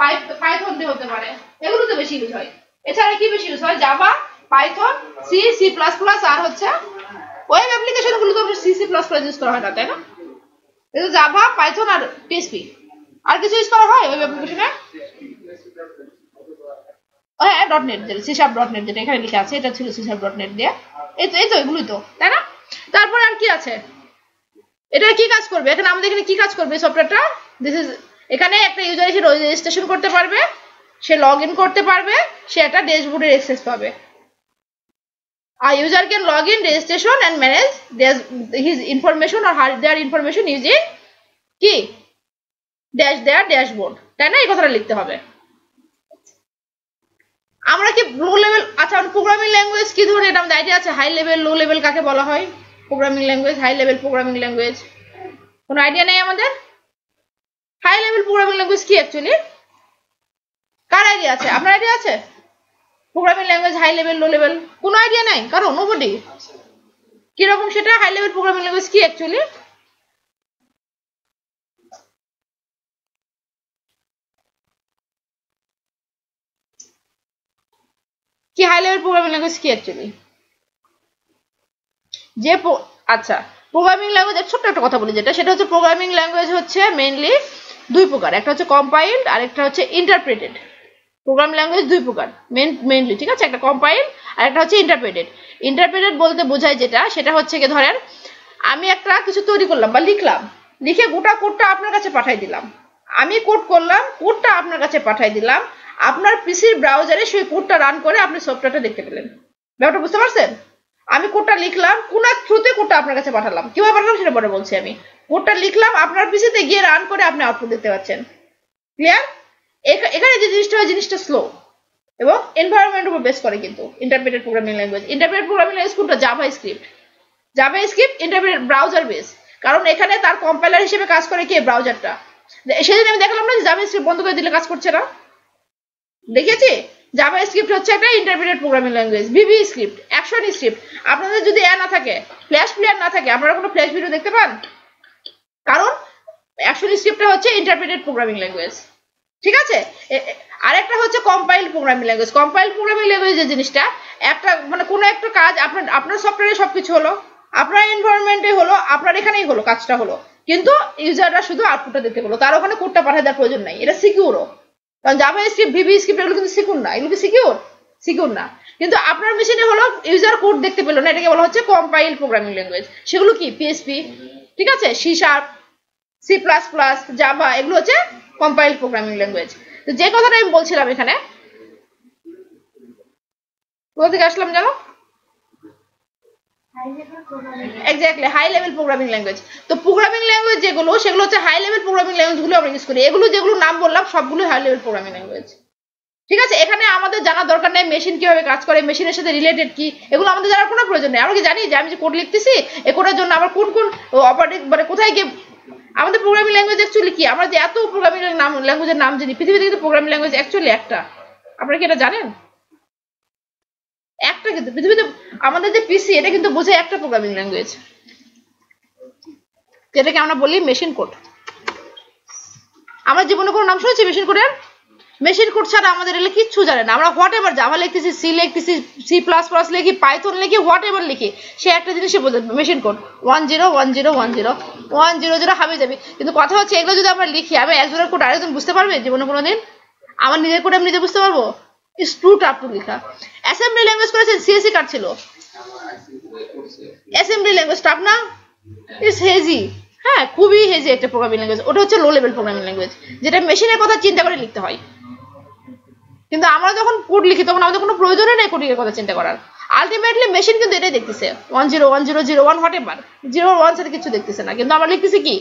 পাইথন দিয়ে হতে পারে, এগুলো তো বেশি ইউজ হয়। এছাড়া কি বেশি ইউজ হয়? Java, Python, C, C plus plus, আর হচ্ছে ওয়েব অ্যাপ্লিকেশন গুলো তো C C plus plus use করা হয় না, তাই না? এটা জাভা, পাইথন আর পিএইচপি, আর কিছু ইউজ করা হয় ওয়েব অ্যাপ্লিকেশনে? হ্যাঁ ডটনেট, যেটা সি শার্প ডটনেট যেটা এখানে লেখা আছে, এটা ছিল সি শার্প ডটনেট দিয়ে। এই তো এগুলোই তো, তাই না? তারপর আর কি আছে? এটা কি কাজ করবে? এখানে আমাদের এখানে কি কাজ করবে সফটওয়্যারটা? এখানে একটা ইউজার এসে রেজিস্ট্রেশন করতে পারবে, সে লগ ইন করতে পারবে, সে একটা ড্যাশবোর্ডের অ্যাক্সেস পাবে। A user can log in, registration and manage his information or their information using কি their dashboard, তাই না? এই কথাটা লিখতে হবে। আমরা কি লো লেভেল, আচ্ছা প্রোগ্রামিং ল্যাঙ্গুয়েজ কি ধরনের, এটা আমাদের আইডিয়া আছে? হাই লেভেল, লো লেভেল কাকে বলা হয়? Programming language, high level programming language, কোনো আইডিয়া নেই আমাদের? হাই লেভেল প্রোগ্রামিং ল্যাঙ্গুয়েজ কি অ্যাকচুয়ালি? কার আইডিয়া আছে? আপনার আইডিয়া আছে? Programming language high level, low level কোনো আইডিয়া নাই কারো? নোবডি? কিরকম সেটা? হাই লেভেল প্রোগ্রামিং ল্যাঙ্গুয়েজ কি অ্যাকচুয়ালি? কি হাই লেভেল প্রোগ্রামিং ল্যাঙ্গুয়েজ কি অ্যাকচুয়ালি? যে আচ্ছা প্রোগ্রামিং ল্যাঙ্গুয়েজ, ছোট্ট একটা কথা বলি, সেটা হচ্ছে প্রোগ্রামিং ল্যাঙ্গুয়েজ হচ্ছে মেইনলি দুই প্রকার, একটা হচ্ছে কম্পাইলড আর একটা হচ্ছে ইন্টারপ্রেটেড। প্রোগ্রামিং ল্যাঙ্গুয়েজ দুই প্রকার মেইনলি, ঠিক আছে? একটা কম্পাইলড আর একটা হচ্ছে ইন্টারপ্রেটেড। ইন্টারপ্রেটেড বলতে বোঝায় সেটা হচ্ছে কি, ধরেন আমি একটা কিছু তৈরি করলাম বা লিখলাম, লিখে গোটা কোডটা আপনার কাছে পাঠাই দিলাম, আমি কোড করলাম, কোডটা আপনার কাছে পাঠাই দিলাম, আপনার পিসির ব্রাউজারে সেই কোডটা রান করে আপনি সফটওয়্যারটা দেখতে পেলেন। ব্যাপারটা বুঝতে পারছেন? আমি কোডটা লিখলাম, কোন এক থ্রুতে কোডটা আপনার কাছে পাঠালাম, কিভাবে পাঠালাম সেটা পরে বলছি। আমি কোডটা লিখলাম, আপনার পিসিতে গিয়ে রান করে আপনি আউটপুট দেখতে পাচ্ছেন। ক্লিয়ার? এখানে যে জিনিসটা হয়, জিনিসটা স্লো এবং এনভায়রনমেন্টের উপর বেস করে কিন্তু interpreted programming language. Interpreted programming language কোনটা? জাভাস্ক্রিপ্ট ইন্টারপ্রেটেড ব্রাউজার বেস, কারণ এখানে তার কম্পাইলার হিসেবে কাজ করে কে? ব্রাউজারটা। সেদিন আমি দেখালাম না যে জাভাস্ক্রিপ্ট বন্ধ করে দিলে কাজ করছে না, দেখেছি? জাভাস্ক্রিপ্ট হচ্ছে একটা interpreted programming language. VB script, action script, আপনাদের যদি না থাকে, ফ্ল্যাশ প্লেয়ার না থাকে, আপনারা কোনো ফ্ল্যাশ ভিডিও দেখতে পান? কারণ অ্যাকশন স্ক্রিপ্টটা হচ্ছে ইন্টারপ্রেটেড প্রোগ্রামিং ল্যাঙ্গুয়েজ, ঠিক আছে? আরেকটা হচ্ছে compiled programming language. Compiled programming language যে জিনিসটা, একটা মানে কোনো একটা কাজ আপনার সফটওয়্যারে সবকিছু হলো, আপনার এনভায়রনমেন্টে হলো, আপনার এখানেই হলো, কাজটা হলো, কিন্তু ইউজাররা শুধু আউটপুটটা দেখতে পেলো, তার ওখানে কোডটা পাঠায় দেওয়ার প্রয়োজন নাই। এটা সিকিউরও, কারণ জাভাস্ক্রিপ্ট, ভিবি স্ক্রিপ্ট এগুলো কিন্তু সিকিউর না, এগুলো কি সিকিউর না। কিন্তু আপনার মেশিনে হলো ইউজার কোড দেখতে পেলো না, এটাকে বলা হচ্ছে কম্পাইলড প্রোগ্রামিং ল্যাঙ্গুয়েজ। সেগুলো কি? পিএইচপি, ঠিক আছে? C sharp, C plus plus, Java, এগুলো হচ্ছে কম্পাইলড প্রোগ্রামিং ল্যাঙ্গুয়েজ। তো যে কথাটা আমি বলছিলাম এখানে, কোথা থেকে আসলাম জানো? Exactly, high level programming language. তো প্রোগ্রামিং ল্যাঙ্গুয়েজ যেগুলো, সেগুলো হচ্ছে হাই লেভেল প্রোগ্রামিং ল্যাঙ্গুয়েজ গুলো আমরা ইউজ করি। এগুলো যেগুলো নাম বললাম সবগুলো হাই লেভেল প্রোগ্রামিং ল্যাঙ্গুয়েজ, ঠিক আছে? এখানে আমাদের জানার দরকার নেই মেশিন কিভাবে কাজ করে, মেশিনের সাথে রিলেটেড কি, এগুলো আমাদের জানার কোনো প্রয়োজন নেই। আমরা কি জানি যে আমি যে কোড লিখতেছি, এই কোডের জন্য আমার কোন কোন অপারেটিং মানে কোথায় গিয়ে আমাদের প্রোগ্রামিং ল্যাঙ্গুয়েজ অ্যাকচুয়ালি কি? আমরা যে এত প্রোগ্রামিং ল্যাঙ্গুয়েজের নাম জানি, পৃথিবীতে কিন্তু প্রোগ্রামিং ল্যাঙ্গুয়েজ অ্যাকচুয়ালি একটা। আপনারা কি এটা জানেন? একটা, কিন্তু পৃথিবীতে আমাদের যে পিসি, এটা কিন্তু বোঝায় একটা প্রোগ্রামিং ল্যাঙ্গুয়েজ, যেটাকে আমরা বলি মেশিন কোড। আমরা জীবনে কোনো নাম শুনেছি মেশিন কোডের? মেশিন কোড ছাড়া আমাদের এগুলো কিচ্ছু জানে না। আমরা হোয়াট এভার জাভা লিখতেছি, সি লিখতেছি, C++ লিখি, পাইথন লিখি, হোয়াট এভার লিখি, সে একটা জিনিসই বোঝে মেশিন কোড 1010101010 হাবি যাবি। কিন্তু কথা হচ্ছে এগুলো যদি আমরা লিখি, আমি একজনের কোড আরেকজন বুঝতে পারবে জীবনে কোনোদিন? আমার নিজের কোড আমি নিজে বুঝতে পারবো? ইটস টু টাফ টু লেখা। অ্যাসেম্বলি ল্যাঙ্গুয়েজ করেছেন, সিএসসি কার্ড ছিল। অ্যাসেম্বলি ল্যাঙ্গুয়েজ টাফ না? It's hazy. হ্যাঁ, খুবই হেজি একটা প্রোগ্রামিং ল্যাঙ্গুয়েজ। ওটা হচ্ছে লো লেভেল প্রোগ্রামিং ল্যাঙ্গুয়েজ, যেটা মেশিনের কথা চিন্তা করে লিখতে হয়। কিন্তু আমরা যখন কোড লিখি তখন আমাদের কোনো প্রয়োজনই নেই কোডিংয়ের কথা চিন্তা করার। আলটিমেটলি মেশিন কিন্তু এটাই দেখতেছে, 101001 হোয়াট এভার, 0 1 সাথে কিছু দেখতেছে না। কিন্তু আমরা লিখতেছি কি?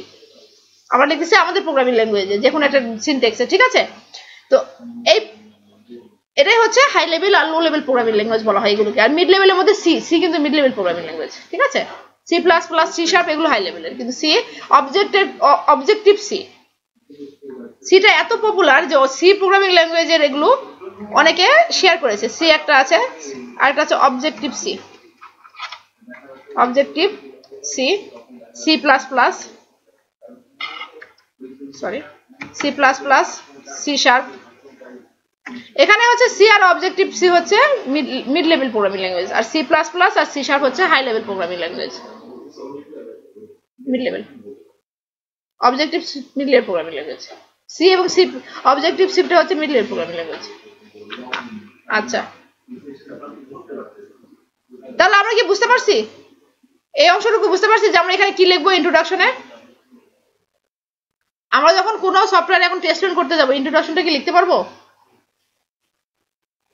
আমরা লিখতেছি আমাদের প্রোগ্রামিং ল্যাঙ্গুয়েজে, যে কোনো একটা সিনট্যাক্সে, ঠিক আছে? তো এই এটাই হচ্ছে হাই লেভেল আর লো লেভেল প্রোগ্রামিং ল্যাঙ্গুয়েজ বলা হয় এগুলোকে। আর মিড লেভেলের মধ্যে সি কিন্তু মিড লেভেল প্রোগ্রামিং ল্যাঙ্গুয়েজ, ঠিক আছে? C++, C# এগুলো হাই লেভেলের, কিন্তু সি অবজেক্টিভ সিটা এত পপুলার যে সি প্রোগ্রামিং ল্যাঙ্গুয়েজের এগুলো অনেকে শেয়ার করেছে। সি একটা আছে, আর একটা আছে objective C, C++, sorry, C++, C#। এখানে হচ্ছে সি আর অবজেক্টিভ সি হচ্ছে মিড লেভেল প্রোগ্রামিং ল্যাঙ্গুয়েজ, আর C++ আর C# হচ্ছে high level programming language. Mid level objective mid level programming language, C এবং সি অবজেক্টিভ সিটা হচ্ছে মিড লেভেল প্রোগ্রামিং ল্যাঙ্গুয়েজ। আচ্ছা, তাহলে আমরা কি বুঝতে পারছি? এই অংশটুকু বুঝতে পারছি যে আমরা এখানে কি লিখবো ইন্ট্রোডাকশনে? আমরা যখন কোনো সফটওয়্যার এখন টেস্ট রান করতে যাবো, ইন্ট্রোডাকশনটা কি লিখতে পারবো?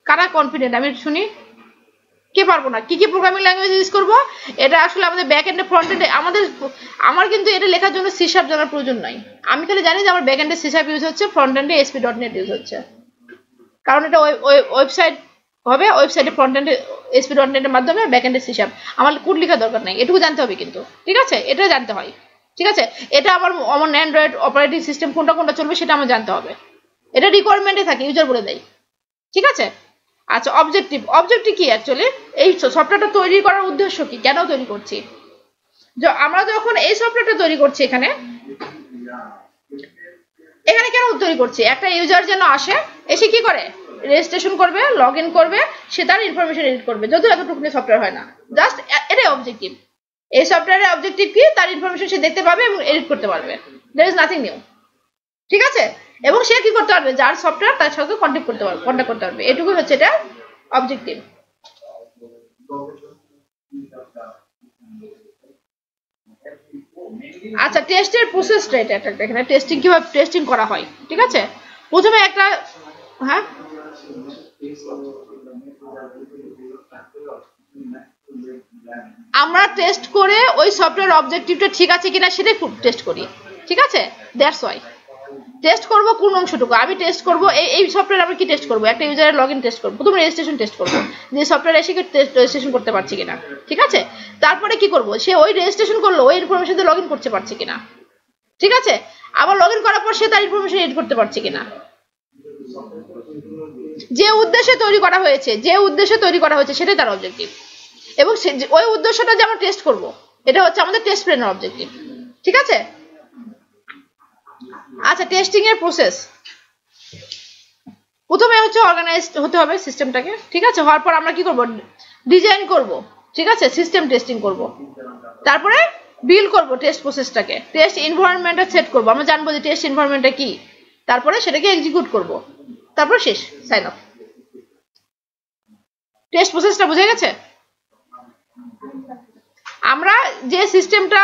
কারা কনফিডেন্ট আমি শুনি? কে পারবো না? কি কি প্রোগ্রামিং ল্যাঙ্গুয়েজ ইউজ করবো? এটা আসলে আমাদের ব্যাক এন্ডে ফ্রন্ট এন্ডে আমার কিন্তু এটা লেখার জন্য C# জানার প্রয়োজন নাই। আমি খালি জানি যে আমার ব্যাক এন্ডে C# ইউজ হচ্ছে, ফ্রন্ট এন্ডে ASP.NET ইউজ হচ্ছে, কারণ এটা ওয়েবসাইট হবে, ওয়েবসাইটে ফ্রন্ট এন্ডে ASP.NET এর মাধ্যমে, ব্যাক এন্ডে C#। আমার কোড লেখার দরকার নাই, এটুকু জানতে হবে কিন্তু, ঠিক আছে? এটা জানতে হয়, ঠিক আছে? এটা আমার অ্যান্ড্রয়েড অপারেটিং সিস্টেম কোনটা চলবে সেটা আমার জানতে হবে। এটা রিকোয়ারমেন্টে থাকে, ইউজার বলে দেয়, ঠিক আছে? আচ্ছা, অবজেক্টিভ কি অ্যাকচুয়ালি? এই সফটওয়্যারটা তৈরি করার উদ্দেশ্য কি, কেন তৈরি করছি? আমরা যখন এই সফটওয়্যারটা তৈরি করছি এখানে কেন তৈরি করছি? একটা ইউজার যেন আসে, এসে কি করে? রেজিস্ট্রেশন করবে, লগ ইন করবে, সে তার ইনফরমেশন এডিট করবে, যদিও এতটুকু সফটওয়্যার হয় না, জাস্ট এটাই অবজেক্টিভ। এই সফটওয়্যারের অবজেক্টিভ কি? তার ইনফরমেশন সে দেখতে পাবে এবং এডিট করতে পারবে, দেয়ার ইজ নাথিং নিউ, ঠিক আছে? এবং সে কি করতে পারবে? যার সফটওয়্যার তার সাথে কন্ট্যাক্ট করতে পারবে, এটুকুই হচ্ছে এটা অবজেক্টিভ। আচ্ছা, টেস্টের প্রসেসটা এটা এখানে টেস্টিং কিভাবে টেস্টিং করা হয়, ঠিক আছে? প্রথমে একটা, হ্যাঁ, আমরা টেস্ট করে ওই সফটওয়্যার অবজেক্টিভটা ঠিক আছে কিনা সেটাই টেস্ট করি, ঠিক আছে? দ্যাটস ওয়াই টেস্ট করব কোন অংশটুকু আমি টেস্ট করব। এই সফটওয়্যার আমরা কি টেস্ট করব? একটা ইউজারের লগইন টেস্ট করব, প্রথমে রেজিস্ট্রেশন টেস্ট করব, যে সফটওয়্যার এসে কি রেজিস্ট্রেশন করতে পারছে কিনা, ঠিক আছে? তারপরে কি করব? সে ওই রেজিস্ট্রেশন করলো, ওই ইনফরমেশন দিয়ে লগইন করতে পারছে কিনা, ঠিক আছে? আবার লগইন করার পর সে তার ইনফরমেশন এডিট করতে পারছে কিনা। যে উদ্দেশ্যে তৈরি করা হয়েছে সেটাই তার অবজেক্টিভ, এবং ওই উদ্দেশ্যটা যে আমরা টেস্ট করব, এটা হচ্ছে আমাদের টেস্ট প্ল্যানের অবজেক্টিভ, ঠিক আছে? আচ্ছা, টেস্টিং এর প্রসেস প্রথমে হচ্ছে অর্গানাইজড হতে হবে সিস্টেমটাকে, ঠিক আছে? হওয়ার পর আমরা কি করব? ডিজাইন করব, ঠিক আছে? সিস্টেম টেস্টিং করব, তারপরে বিল্ড করব টেস্ট প্রসেসটাকে, টেস্ট এনভায়রনমেন্টটা সেট করব, আমরা জানবো যে টেস্ট এনভায়রনমেন্টটা কি, তারপরে সেটাকে এক্সিকিউট করব, তারপর শেষ, সাইন অফ। টেস্ট প্রসেসটা বুঝে গেছে? আমরা যে সিস্টেমটা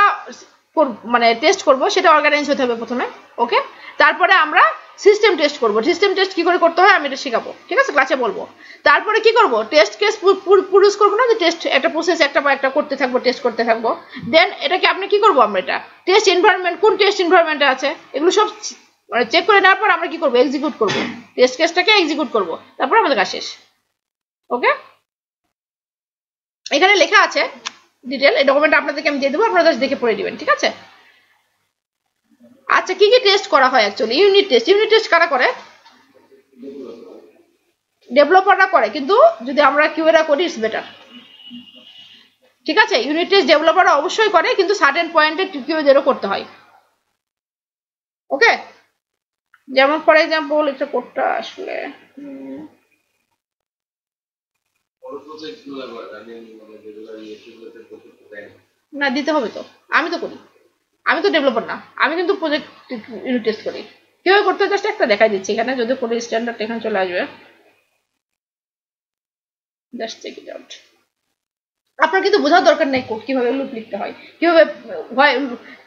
মানে টেস্ট করব সেটা অর্গানাইজ হতে হবে প্রথমে, ওকে? তারপরে আমরা সিস্টেম টেস্ট করব। সিস্টেম টেস্ট কি করে করতে হয় আমি এটা শেখাবো, ঠিক আছে? ক্লাসে বলবো। তারপরে কি করব? টেস্ট কেস প্রডিউস করব না, যে টেস্ট একটা প্রসেস একটা বা একটা করতে থাকবো, টেস্ট করতে থাকবো। দেন এটাকে আপনি কি করব? আমরা এটা টেস্ট এনভায়রনমেন্ট, কোন টেস্ট এনভায়রনমেন্টে আছে এগুলো সব মানে চেক করে নেওয়ার পর আমরা কি করব? এক্সিকিউট করব, টেস্ট কেসটাকে এক্সিকিউট করব, তারপর আমাদের কাজ শেষ, ওকে? এখানে লেখা আছে ডিটেল, এই ডকুমেন্ট আপনাদেরকে আমি দিয়ে দেবো, আপনারা জাস্ট দেখে পড়ে দিবেন, ঠিক আছে? আচ্ছা, কি কি টেস্ট করা হয় অ্যাকচুয়ালি? ইউনিট টেস্ট কারা করে? ডেভেলপাররা করে, কিন্তু যদি আমরা কিউএরা করি ইটস বেটার, ঠিক আছে? ইউনিট টেস্ট ডেভেলপাররা অবশ্যই করে, কিন্তু সার্টেন পয়েন্টে কিউএদেরও করতে হয়, ওকে? যেমন ফর এক্সাম্পল একটা কোডটা আসলে না দিতে হবে তো, আমি তো করি, আমি তো ডেভেলপার না, আমি কিন্তু প্রজেক্ট ইউনিট টেস্ট করি। কিভাবে করতে হয় জাস্ট একটা দেখাই দিচ্ছি এখানে, যদি কোনো স্ট্যান্ডার্ড এখানে চলে আসবে, জাস্ট চেক ইট আউট। আপনার কিন্তু বোঝার দরকার নেই কোড কিভাবে লুপ লিখতে হয়, কিভাবে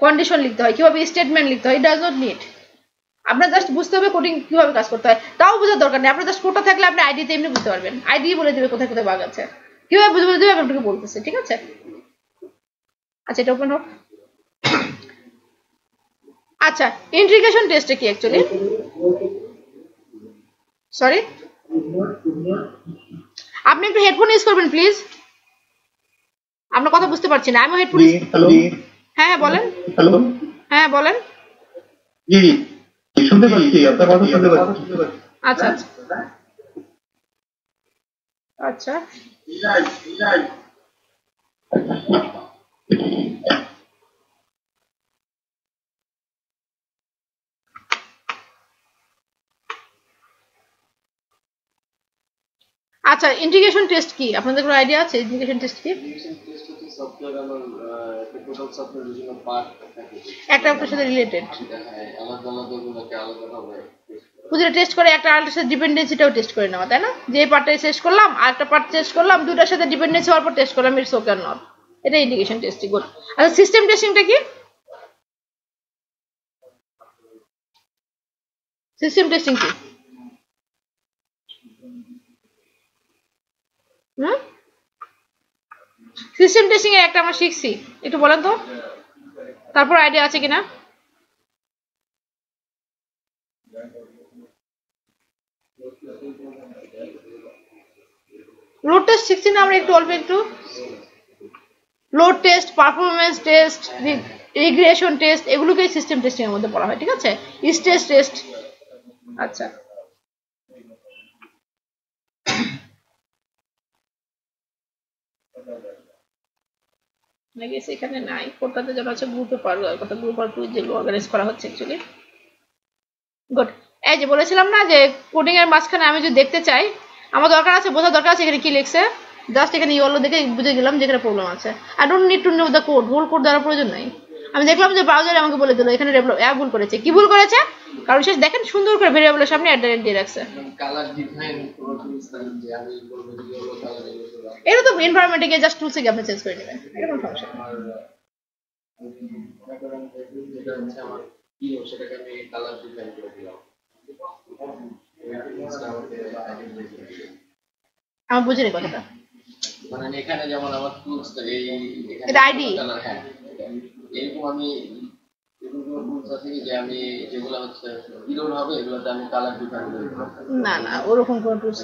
কন্ডিশন লিখতে হয়, কিভাবে স্টেটমেন্ট লিখতে হয়, ইট ডাজ নট নিড। আপনার জাস্ট বুঝতে হবে কোডিং কিভাবে কাজ করতে হয়, তাও বোঝার দরকার নেই। আপনার জাস্ট কোডটা থাকলে আপনি আইডিতে এমনি বুঝতে পারবেন, আইডি বলে দেবে কোথায় কোথায় বাগ আছে, কিভাবে বুঝে বুঝে দেবে আমি আপনাকে বলতেছি, ঠিক আছে? আচ্ছা এটা ওপেন হোক। আচ্ছা ইন্টিগ্রেশন টেস্টে কি অ্যাকচুয়ালি, সরি আপনি একটু হেডফোন ইউজ করবেন প্লিজ, আপনার কথা বুঝতে পারছি না, আমি হেডফোন। হ্যাঁ বলেন। হ্যালো, হ্যাঁ বলেন। জি শুনতে পাচ্ছি, আপনার কথা শুনতে পাচ্ছি। আচ্ছা আচ্ছা আচ্ছা ইন্টিগ্রেশন টেস্ট কি, আপনাদের কোনো আইডিয়া আছে ইন্টিগ্রেশন টেস্ট কি? একটা আপনার সাথে রিলেটেড বুঝলে টেস্ট করে, একটা আরেকটার সাথে ডিপেন্ডেন্সিটাও টেস্ট করে নেওয়া, তাই না? যে পার্টটা শেষ করলাম আর একটা পার্ট টেস্ট করলাম, দুটার সাথে ডিপেন্ডেন্সি হওয়ার পর টেস্ট করলাম, ইটস ওকে অর নট, এটা ইন্টিগ্রেশন টেস্টিং। গুড। আচ্ছা সিস্টেম টেস্টিংটা কি? সিস্টেম টেস্টিং কি? সিস্টেম টেস্টিং এর একটা আমরা শিখছি, একটু বলেন তো, তারপর আইডিয়া আছে কিনা? লোড টেস্ট শিখছি না আমরা একটু, অল্প একটু। Load test, performance test, regression test, এগুলোকে সিস্টেম টেস্টিং এর মধ্যে পড়া হয়, ঠিক আছে? Stress test. আচ্ছা এখানে নাই কোডটাতে, যেটা আছে গ্রুপে পারবো কথা, গ্রুপ আর কুইজ যেগুলো অর্গানাইজ করা হচ্ছে অ্যাকচুয়ালি। গুড। এই যে বলেছিলাম না যে কোডিং এর মাঝখানে আমি যদি দেখতে চাই, আমার দরকার আছে, বোঝার দরকার আছে এখানে কি লিখছে, জাস্ট এখানে ইয়েলো দেখে বুঝে গেলাম যে এখানে প্রবলেম আছে। I don't need to know the code, whole code দ্বারা প্রয়োজন নাই। আমি দেখলাম যে ব্রাউজারে আমাকে বলে দিল এখানে অ্যাপ ভুল করেছে। কি ভুল করেছে? কারণ শেষ দেখেন সুন্দর করে ভেরিয়েবলের সামনে অ্যাট দিয়ে রাখছে। এটা তো এনভায়রনমেন্টে গিয়ে জাস্ট টুলসে গিয়ে আপনি চেঞ্জ করে নেবেন, এটা কোনো সমস্যা না। আমার বুঝিনি কথাটা, মানে এখানে যেমন আমার টুলস এই এটা আইডি, হ্যাঁ এরকম আমি না না ওরকম কোন টুলস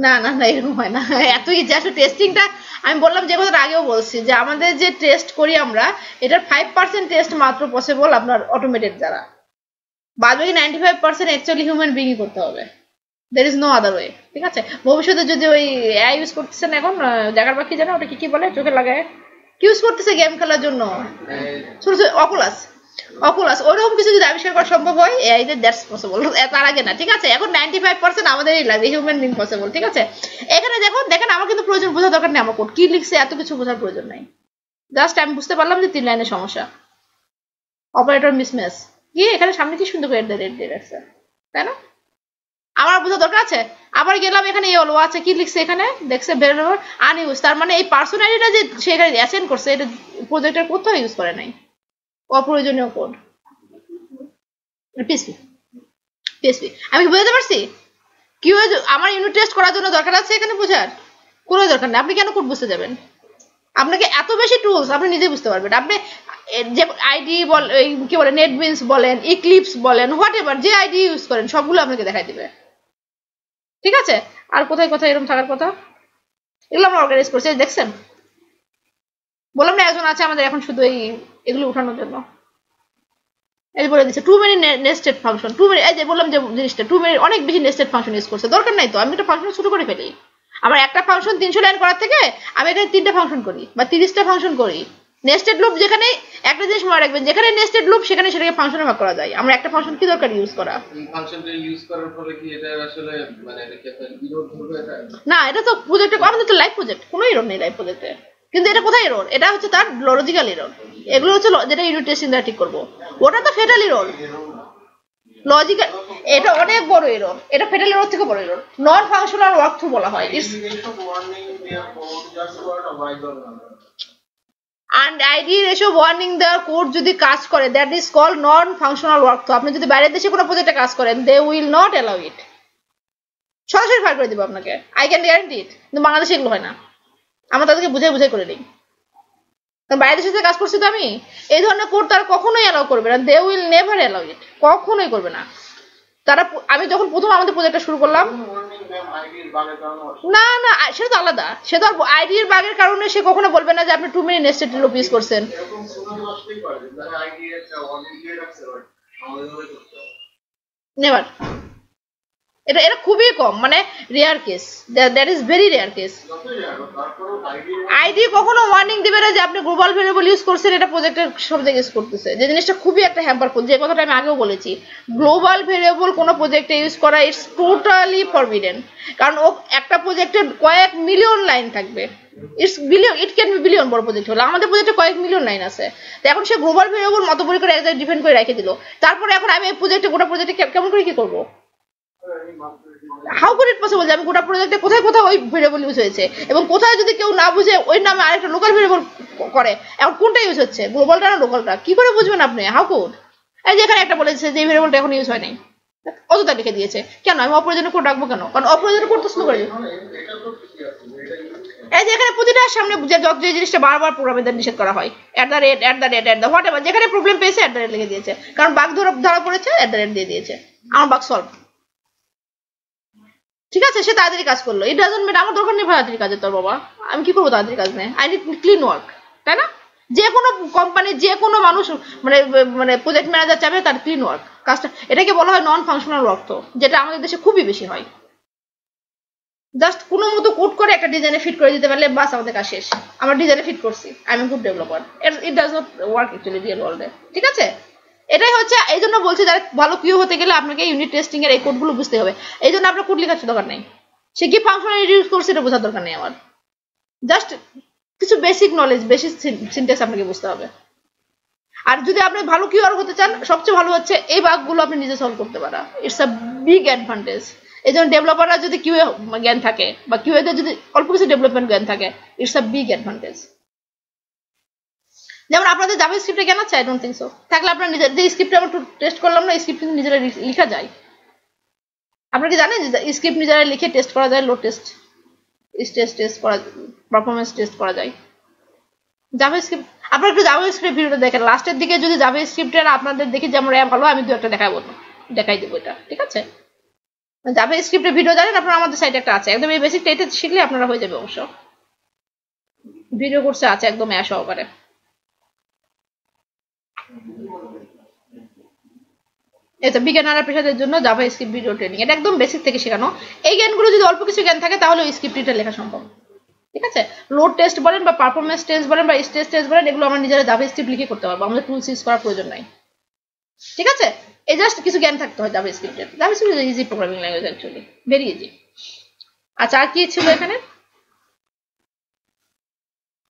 না না না এরকম হয় না। এত জাস্ট টেস্টিংটা আমি বললাম যে কথাটা আগেও বলছি যে আমাদের যে টেস্ট করি আমরা, এটার 5% টেস্ট মাত্র পসিবল আপনার অটোমেটেড দ্বারা, বাদ বাকি 95% অ্যাকচুয়ালি হিউম্যান বিংই করতে হবে। there is no other way, ঠিক আছে? ভবিষ্যতে যদি ওই এআই ইউজ করতেছেন, এখন জায়গার বাকি জানো ওটা কি বলে চোখে লাগায় ইউজ করতেছে গেম খেলার জন্য, অকুলাস ওরকম কিছু যদি আবিষ্কার করা সম্ভব হয় এআই তে, দ্যাটস পসিবল, তার আগে না, ঠিক আছে? এখন 95% আমাদেরই লাগে, হিউম্যান বিং পসিবল, ঠিক আছে? এখানে দেখেন আমার কিন্তু প্রয়োজন বোঝার দরকার নেই, আমার কোড কি লিখছে এত কিছু বোঝার প্রয়োজন নাই, জাস্ট আমি বুঝতে পারলাম যে 3 লাইনের সমস্যা, অপারেটর মিসম্যাচ কি, এখানে সামনে কি সুন্দর করে রেড দিয়ে রাখছে, তাই না? আমার বোঝা দরকার আছে। আবার গেলাম এখানে এই হলো আছে কি লিখছে, এখানে দেখছে ভেরিয়েবল আনইউজ, তার মানে এই পার্সোনালিটিটা যে সে এখানে অ্যাসাইন করছে এটা প্রজেক্টের কোথাও ইউজ করে নাই, অপ্রয়োজনীয় কোড। পিএসপি আমি বুঝতে পারছি কি আমার ইউনিট টেস্ট করার জন্য দরকার আছে, এখানে বোঝার কোনো দরকার নেই। আপনি কেন কোড বুঝতে যাবেন? আপনাকে এত বেশি টুলস আপনি নিজেই বুঝতে পারবেন। আপনি যে আইডি কি বলে নেটবিনস বলেন, ইক্লিপস বলেন, হোয়াট এভার যে আইডি ইউজ করেন সবগুলো আপনাকে দেখাই দিবে, ঠিক আছে? আর কোথায় কোথায় এরকম থাকার কথা এগুলো আমরা অর্গানাইজ করছি, দেখছেন? বললাম না একজন আছে আমাদের এখন শুধু এগুলো উঠানোর জন্য, এই বলে দিচ্ছে too many nested function, too many, এই যে বললাম যে জিনিসটা টু মেনি অনেক বেশি নেস্টেড ফাংশন ইউজ করছে, দরকার নাই তো। আমি একটা ফাংশন শুরু করে ফেলি, আমার একটা ফাংশন 300 লাইন করার থেকে আমি এখানে 3টা ফাংশন করি বা 30টা ফাংশন করি, নেস্টেড লুপ যেখানে একটা জিনিস মনে রাখবেন, যেখানে নেস্টেড লুপ সেখানে সেটাকে ফাংশনে ভাগ করা যায়। আমরা একটা ফাংশন কি দরকার ইউজ করা, এই ফাংশনটা ইউজ করার ফলে কি এটা আসলে মানে এটাকে ইরোর ধরবে এটা? না, এটা তো প্রজেক্টে আমাদের তো লাইভ প্রজেক্ট, কোনো এরর নেই লাইভ প্রজেক্টে। কিন্তু এটা কোথায় এরর? এটা হচ্ছে তার লজিক্যাল এরর। এগুলো হচ্ছে যেটা ইউনিট টেস্টিং দ্বারা ঠিক করবো, ওটা তো ফেটাল এরর। লজিক্যাল এটা অনেক বড় এরর, এটা ফেটাল এরর থেকে বড় এরর। নন ফাংশনাল ওয়ার্কথ্রু বলা হয়। And IDE warning দেওয়ার কোড যদি কাজ করে, that is called non functional walkthrough. আপনি যদি বাইরের দেশে কোনো প্রজেক্টে কাজ করেন, they will not allow it, সরাসরি ফায়ার করে দিব আপনাকে, আই ক্যান গ্যারান্টি ইট। কিন্তু বাংলাদেশে এগুলো হয় না, আমরা তাদেরকে বুঝাই করে দিই। কারণ বাইরের দেশে কাজ করছি তো আমি, এই ধরনের কোড তারা কখনোই অ্যালাউ করবে না, they will never allow it, কখনোই করবে না তারা। আমি যখন প্রথম আমাদের প্রজেক্টটা শুরু করলাম, না না সেটা তো আলাদা, সে তো আইডি এর বাগের কারণে সে কখনো বলবে না যে আপনি 2 মিনিট নেস্টেড লুপ ইউজ করছেন। নেভার, এটা খুবই কম, মানে rare case, that is very rare case. ID কখনো ওয়ার্নিং দিবে না যে আপনি গ্লোবাল ভেরিয়েবল ইউজ করছেন, এটা প্রজেক্টের সব জায়গায় ইউজ করতেছে, যে জিনিসটা খুবই একটা হ্যাম্পার, যে কথাটা আমি আগেও বলেছি। গ্লোবাল ভেরিয়েবল কোনো প্রজেক্টে ইউজ করা ইটস টোটালি ফরবিডেন, কারণ ও একটা প্রজেক্টে কয়েক মিলিয়ন লাইন থাকবে, it's billion, it can be billion বড় প্রজেক্ট হলো। আমাদের প্রজেক্টে কয়েক মিলিয়ন লাইন আছে, তো এখন সে গ্লোবাল ভেরিয়েবল মত পরি করে এক জায়গায় ডিফেন্ড করে রেখে দিল। তারপরে এখন আমি এই প্রজেক্টে গোটা প্রজেক্টে কেমন করে কি করবো? হাউ কুড ইট পসিবল যে আমি গোটা প্রজেক্টে কোথায় কোথায় ওই ভেরিয়েবল ইউজ হয়েছে, এবং কোথায় যদি কেউ না বুঝে ওই নামে আরেকটা লোকাল ভেরিয়েবল করে, এখন কোনটা ইউজ হচ্ছে, গ্লোবালটা না লোকালটা, কি করে বুঝবেন আপনি? How could? এই যে এখানে একটা বলেছে যে ভেরিয়েবলটা এখন ইউজ হয় নাই, অযথা লিখে দিয়েছে, কেন আমি অপ্রয়োজনীয় কোড রাখবো কেন? কারণ অপ্রয়োজনীয় কোড তো স্লো করে দেবে। এই যে এখানে প্রতিটা সামনে যে জিনিসটা বারবার প্রোগ্রামে নিষেধ করা হয়, হোয়াট এভার, যেখানে প্রবলেম পেয়েছে লিখে দিয়েছে, কারণ বাগ ধরা পড়েছে, দিয়ে দিয়েছে, আমার বাগ সলভ। ঠিক আছে, সে তাড়াতাড়ি কাজ করলো, ইট ডাজন্ট ম্যাটার, আমার দরকার নেই তাড়াতাড়ি কাজের। তোর বাবা, আমি কি করবো তাড়াতাড়ি কাজ নেই? আই নিড ক্লিন ওয়ার্ক, তাই না? যে কোনো কোম্পানি, যে কোনো মানুষ, মানে প্রজেক্ট ম্যানেজার চাবে তার ক্লিন ওয়ার্ক কাজটা। এটাকে বলা হয় নন ফাংশনাল ওয়ার্ক, তো যেটা আমাদের দেশে খুবই বেশি হয়। জাস্ট কোনো মতো কোড করে একটা ডিজাইনে ফিট করে দিতে পারলে বাস আমাদের কাজ শেষ, আমরা ডিজাইনে ফিট করছি, I am good developer. It does not work actually real ওয়ার্ল্ডে। ঠিক আছে, এটাই হচ্ছে, এই জন্য বলছি যারা ভালো কিউ হতে গেলে আপনাকে ইউনিট টেস্টিং এর এই কোডগুলো বুঝতে হবে। এই জন্য আপনার কোড লেখার দরকার নেই, সে কি ফাংশনালিটি ইউজ করছে এটা বোঝার দরকার নেই আমার, জাস্ট কিছু বেসিক নলেজ, বেসিক সিনট্যাক্স আপনাকে বুঝতে হবে। আর যদি আপনি ভালো কিউআর হতে চান, সবচেয়ে ভালো হচ্ছে এই বাগগুলো আপনি নিজে সলভ করতে পারা, ইটস আ বিগ অ্যাডভান্টেজ। এই জন্য ডেভেলপাররা যদি কিউএ জ্ঞান থাকে, বা কিউএতে যদি অল্প কিছু ডেভেলপমেন্ট জ্ঞান থাকে, ইটস আ বিগ অ্যাডভান্টেজ। যেমন আপনাদের জাভাস্ক্রিপ্টে জ্ঞান আছে? I don't think so. থাকলে আপনার নিজের যে স্ক্রিপ্টে আমরা টেস্ট করলাম না, স্ক্রিপ্ট কিন্তু নিজেরা লেখা যায়। আপনারা কি জানেন যে স্ক্রিপ্ট নিজেরা লিখে টেস্ট করা যায়, লোড টেস্ট, টেস্ট করা, পারফরমেন্স টেস্ট করা যায় জাভাস্ক্রিপ্ট। আপনারা একটু জাভাস্ক্রিপ্ট ভিডিওটা দেখেন, লাস্টের দিকে যদি জাভাস্ক্রিপ্টের আপনাদের দেখি যে আমরা ভালো, আমি দু একটা দেখাই দেবো এটা। ঠিক আছে, জাভাস্ক্রিপ্টের ভিডিও জানেন আপনারা, আমাদের সাইটে একটা আছে, একদম এই বেসিকটা এটা শিখলে আপনারা হয়ে যাবে অবশ্য। ভিডিও কোর্সে আছে একদম সহকারে। এটা বিজ্ঞান আর পেশাদের জন্য জাভাস্ক্রিপ্ট ভিডিও ট্রেনিং, এটা একদম বেসিক থেকে শেখানো। এই জ্ঞানগুলো যদি অল্প কিছু জ্ঞান থাকে তাহলে ওই স্ক্রিপ্টটা লেখা সম্ভব। ঠিক আছে, লোড টেস্ট বলেন বা পারফরমেন্স টেস্ট বলেন বা স্ট্রেস টেস্ট বলেন, এগুলো আমরা নিজেরা জাভাস্ক্রিপ্ট লিখে করতে পারবো, আমাদের টুলস ইউজ করার প্রয়োজন নাই। ঠিক আছে, এই জাস্ট কিছু জ্ঞান থাকতে হয় জাভাস্ক্রিপ্টের। JavaScript is easy programming language, actually very easy. আচ্ছা, আর কি ছিল এখানে?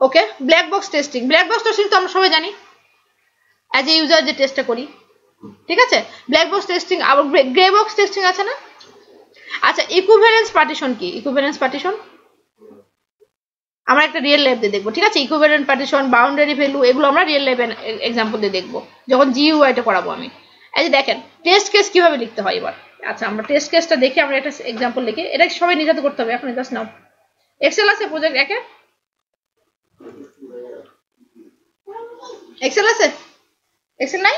Okay, black box testing. Black box testing তো আমরা সবাই জানি, অ্যাজ এ ইউজার যে টেস্টটা করি। ঠিক আছে, ব্ল্যাক বক্স টেস্টিং, আবার গ্রে বক্স টেস্টিং আছে না? আচ্ছা, ইকুইভ্যালেন্স পার্টিশন কি? ইকুইভ্যালেন্স পার্টিশন আমরা একটা রিয়েল লাইফ দিয়ে দেখবো। ঠিক আছে, ইকুইভ্যালেন্ট পার্টিশন, বাউন্ডারি ভ্যালু, এগুলো আমরা রিয়েল লাইফ এক্সাম্পল দিয়ে দেখবো যখন জিইউআইটা করাবো আমি। এই যে দেখেন টেস্ট কেস কিভাবে লিখতে হয় এবার। আচ্ছা, আমরা টেস্ট কেসটা দেখি, আমরা একটা এক্সাম্পল লিখি, এটা সবাই নিজেতে করতে হবে এখন। জাস্ট নাও এক্সেল আছে, প্রজেক্ট একে এক্সেল আছে, এক্সেল নাই?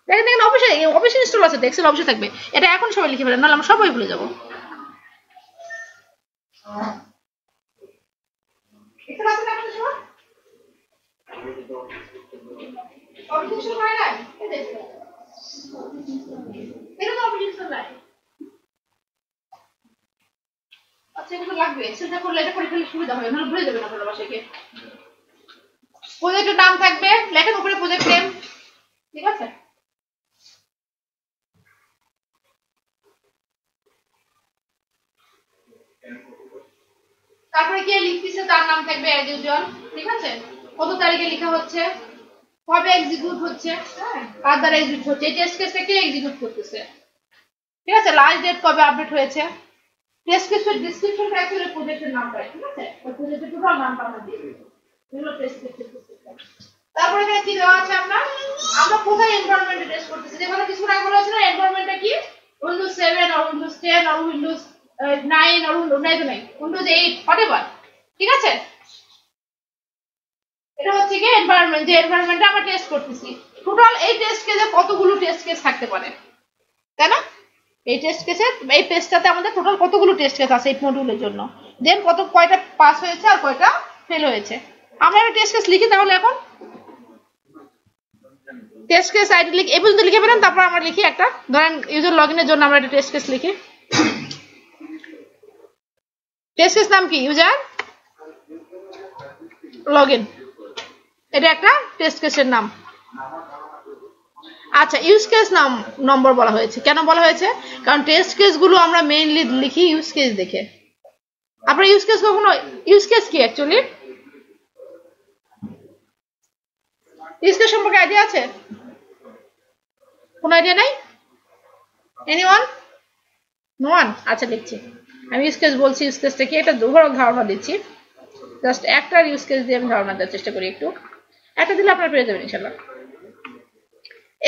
দেখেন দেখেন, অবশ্যই ইনস্টল আছে, এক্সেল অবশ্যই থাকবে। এটা এখন সবাই লিখে ফেলেন, নাহলে আমরা সবাই ভুলে যাবো। আচ্ছা, এগুলো লাগবে, এক্সেলটা করলে এটা করে ফেলে সুবিধা হবে, নাহলে ভুলে যাবে না আপনারা বাসায় গিয়ে। প্রজেক্টের নাম থাকবে, লেখেন উপরে প্রজেক্ট নেম, ঠিক আছে। তারপরে কে লিখতেছে তার নাম থাকবে অ্যাজ ইউজুয়াল, ঠিক আছে। কত তারিখে লেখা হচ্ছে, কবে এক্সিকিউট হচ্ছে, কার দ্বারা এক্সিকিউট হচ্ছে, এই টেস্ট কেসটা কে এক্সিকিউট করতেছে, ঠিক আছে। লাস্ট ডেট কবে আপডেট হয়েছে, টেস্ট কেসের ডেসক্রিপশনটা অ্যাকচুয়ালি প্রজেক্টের নামটা, ঠিক আছে। ওই প্রজেক্টের টোটাল নামটা আমরা দিয়ে দেব, এগুলো টেস্ট কেসের ডেসক্রিপশন। তারপরে এখানে কি দেওয়া আছে, আমরা কোথায় এনভায়রনমেন্টে টেস্ট করতেছি, যেখানে কিছু না বলা হয়েছে না এনভায়রনমেন্টটা কি, উইন্ডোজ 7 আর উইন্ডোজ 10 আর উইন্ডোজ 9 আর উইন্ডোজ 8 whatever, ঠিক আছে। এটা হচ্ছে কি এনভায়রনমেন্ট, যে এনভায়রনমেন্টে আমরা টেস্ট করতেছি। টোটাল এই টেস্ট কেসে কতগুলো টেস্ট কেস থাকতে পারে, তাই না। এই টেস্ট কেসে এই পেজটাতে আমাদের টোটাল কতগুলো টেস্ট কেস আছে এই মডিউলের জন্য, দেন কয়টা পাস হয়েছে আর কয়টা ফেল হয়েছে। আমরা একটা টেস্ট কেস লিখি তাহলে, এখন টেস্ট কেস আইডি লিখি, এই পর্যন্ত লিখে ফেলেন। তারপর আমরা লিখি একটা, ধরেন ইউজার লগইনের জন্য আমরা একটা টেস্ট কেস লিখি। টেস্ট কেস নাম কি, ইউজার লগইন, এটা একটা টেস্ট কেসের নাম। আচ্ছা, ইউজ কেস নম্বর বলা হয়েছে, কেন বলা হয়েছে, কারণ টেস্ট কেস গুলো আমরা মেইনলি লিখি ইউজ কেস দেখে। আপনার ইউজ কেস কখনো, ইউজ কেস কি অ্যাকচুয়ালি, ইউজ কেস সম্পর্কে আইডিয়া আছে, কোন আইডিয়া নাই, এনিওয়ান, নো ওয়ান। আচ্ছা লিখছি আমি ইউজ কেস, বলছি ইউজ কেসটা কি, এটা ওভারঅল ধারণা দিচ্ছি, জাস্ট একটা ইউজ কেস দিয়ে আমি ধারণা দেওয়ার চেষ্টা করি, একটু একটা দিলে আপনারা পেয়ে যাবেন ইনশাআল্লাহ।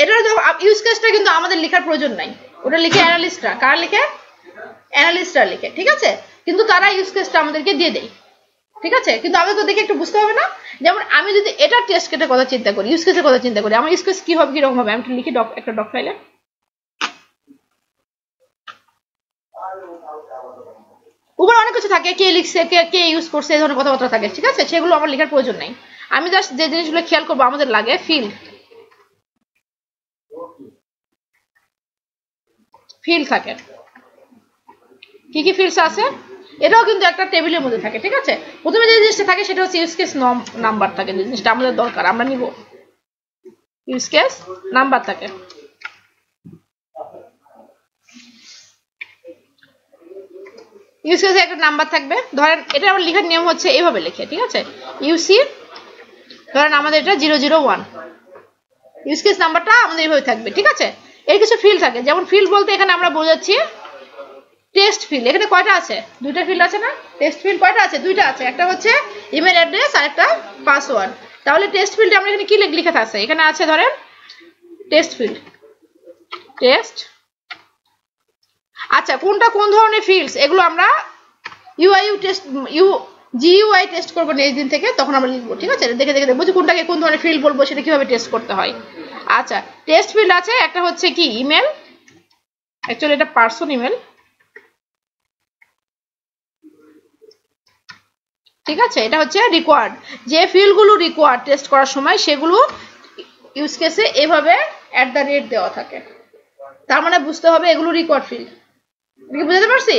এটার ইউজ কেসটা কিন্তু আমাদের লেখার প্রয়োজন নাই, ওটা লিখে অ্যানালিস্টরা, কারা লিখে, অ্যানালিস্টরা লিখে, ঠিক আছে। কিন্তু তারা ইউজ কেসটা আমাদেরকে দিয়ে দেয়, ঠিক আছে। কিন্তু আমাদের তো দেখে একটু বুঝতে হবে না, যেমন আমি যদি এটা টেস্ট কেসের কথা চিন্তা করি, ইউজ কেসের কথা চিন্তা করি, আমার ইউজ কেস কি হবে, কিরকম হবে, আমি লিখি একটা ডক ফাইলে। উপরে অনেক কিছু থাকে, কে লিখছে, কে ইউজ করছে, এই ধরনের কথাবার্তা থাকে, ঠিক আছে। সেগুলো আমার লেখার প্রয়োজন নাই, আমি জাস্ট যে জিনিসগুলো খেয়াল করবো আমাদের লাগে, ফিল্ড থাকে, কি কি ফিল্ডস আছে, এটাও কিন্তু একটা টেবিলের মধ্যে থাকে, ঠিক আছে। প্রথমে যে জিনিসটা থাকে সেটা হচ্ছে ইউজ কেস নাম্বার থাকে, যে জিনিসটা আমাদের দরকার আমরা নিব, ইউজ কেস নাম্বার থাকে। ইউজ কেসে একটা নাম্বার থাকবে, ধরেন এটা আমার লেখার নিয়ম হচ্ছে এইভাবে লিখে, ঠিক আছে। ইউসি, ধরেন আমাদের এটা 001, ইউজ কেস নাম্বারটা আমাদের এইভাবে থাকবে, ঠিক আছে। এর কিছু ফিল্ড থাকে, যেমন ফিল্ড বলতে এখানে আমরা বোঝাচ্ছি টেস্ট ফিল্ড, এখানে কয়টা আছে, দুইটা ফিল্ড আছে না, টেস্ট ফিল্ড কয়টা আছে, দুইটা আছে, একটা হচ্ছে ইমেল অ্যাড্রেস আর একটা পাসওয়ার্ড। তাহলে টেস্ট ফিল্ডে আমরা এখানে কি লেখা আছে, এখানে আছে ধরেন টেস্ট ফিল্ড, টেস্ট। আচ্ছা, কোনটা কোন ধরনের ফিল্ডস, এগুলো আমরা জিইউআই টেস্ট করবো নেক্সট দিন থেকে, তখন আমরা লিখবো, ঠিক আছে। দেখে দেখে দেখবো যে কোনটাকে কোন ধরনের ফিল্ড বলবো, সেটা কিভাবে টেস্ট করতে হয়। আচ্ছা, টেস্ট ফিল্ড আছে, একটা হচ্ছে কি ইমেল, অ্যাকচুয়ালি এটা পার্সন ইমেল, ঠিক আছে। এটা হচ্ছে রিকোয়ার্ড, যে ফিল্ডগুলো রিকোয়ার্ড টেস্ট করার সময় সেগুলো ইউজ কেসে এভাবে @ দেওয়া থাকে, তার মানে বুঝতে হবে এগুলো রিকোয়ার্ড ফিল্ড, বুঝতে পারছি।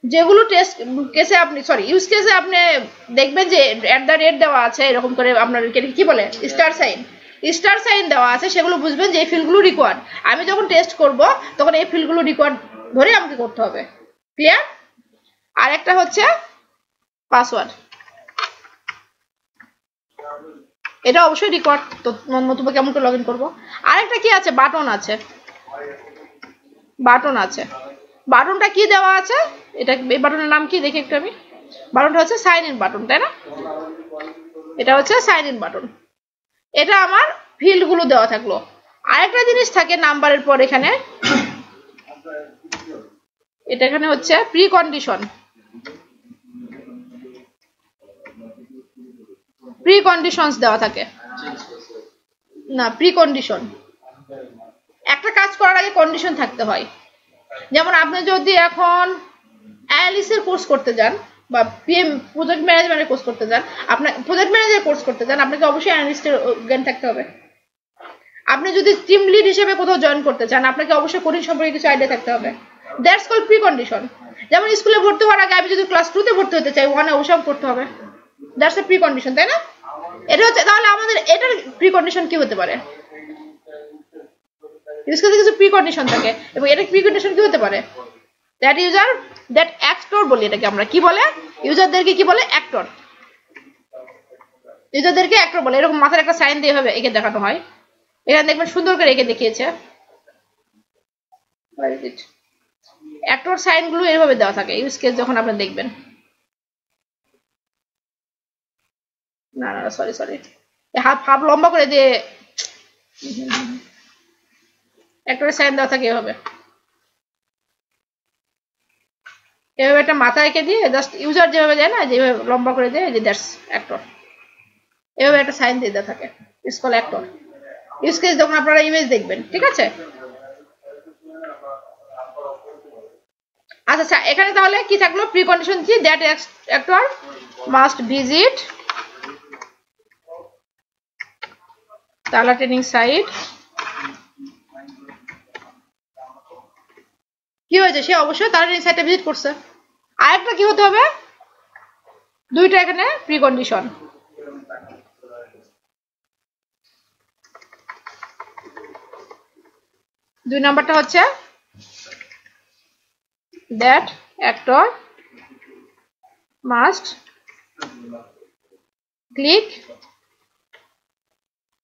যেগুলো টেস্ট কেসে আপনি ইউজ কেসে আপনি দেখবেন যে @ দেওয়া আছে, এরকম করে আপনার কি বলে স্টার সাইন দেওয়া আছে, সেগুলো বুঝবেন যে এই ফিল্ডগুলো রিকোয়ার্ড। আমি যখন টেস্ট করব তখন এই ফিল্ডগুলো রিকোয়ার্ড ধরে আমাকে করতে হবে, ক্লিয়ার। আর একটা হচ্ছে পাসওয়ার্ড, এটা অবশ্যই রিকোয়ার্ড, তো নতুবা কেমন করে লগইন করব। আরেকটা কি আছে, বাটন আছে, বাটনটা কি দেওয়া আছে, এটা এই বাটনের নাম কি দেখি একটু আমি, বাটনটা হচ্ছে সাইন ইন বাটন, তাই না, এটা হচ্ছে সাইন ইন বাটন। এটা আমার ফিল্ড গুলো দেওয়া থাকলো। আরেকটা জিনিস থাকে নাম্বারের পর, এখানে এটা এখানে হচ্ছে প্রি কন্ডিশনস দেওয়া থাকে না, প্রি কন্ডিশন, একটা কাজ করার আগে কন্ডিশন থাকতে হয়। যেমন আপনি যদি এখন অ্যানালিসিসের কোর্স করতে যান বা পিএম প্রজেক্ট ম্যানেজমেন্টের কোর্স করতে যান, আপনার প্রজেক্ট ম্যানেজারের কোর্স করতে যান, আপনাকে অবশ্যই অ্যানালিস্টের জ্ঞান থাকতে হবে। আপনি যদি টিম লিড হিসেবে কোথাও জয়েন করতে চান, আপনাকে অবশ্যই কোডিং সম্পর্কে কিছু আইডিয়া থাকতে হবে, দ্যাটস কল্ড প্রি কন্ডিশন। যেমন স্কুলে ভর্তি হওয়ার আগে আমি যদি ক্লাস 2 তে ভর্তি হতে চাই, 1 এ অবশ্যই পড়তে হবে, দ্যাটস এ প্রি কন্ডিশন, তাই না। এটা হচ্ছে, তাহলে আমাদের এটার প্রিকন্ডিশন কি হতে পারে? ইউজ কেসে কিছু প্রিকন্ডিশন থাকে এবং এটা প্রিকন্ডিশন কি হতে পারে? দ্যাট ইউজার, দ্যাট অ্যাক্টর বলি এটাকে আমরা, কি বলে? ইউজারদেরকে কি বলে? অ্যাক্টর। ইউজারদেরকে অ্যাক্টর বলে। এরকম মাথার একটা সাইন দিয়ে হবে একে দেখানো হয়। এখানে দেখবেন সুন্দর করে একে দেখিয়েছে। অ্যাক্টর সাইন গুলো এভাবে দেওয়া থাকে ইউজ কেস যখন আপনি দেখবেন। না না সরি সরি, হাফ লম্বা করে দিয়ে অ্যাক্টরের সাইন দেওয়া থাকে এভাবে। এভাবে একটা মাথা রেখে দিয়ে জাস্ট ইউজার যেভাবে দেয় না, যেভাবে লম্বা করে দেয়, যে দ্যাটস অ্যাক্টর, এভাবে একটা সাইন দিয়ে দেওয়া থাকে, it's call actor. Use case যখন আপনারা ইমেজ দেখবেন, ঠিক আছে? আচ্ছা এখানে তাহলে কি থাকলো? প্রিকন্ডিশন কি? দ্যাট অ্যাক্টর মাস্ট ভিজিট তালা ট্রেনিং সাইট। কি হয়েছে? সে অবশ্যই তালা ট্রেনিং সাইটে ভিজিট করছে। আরেকটা কি হতে হবে? দুইটা এখানে প্রিকন্ডিশন। দুই নাম্বারটা হচ্ছে that actor must click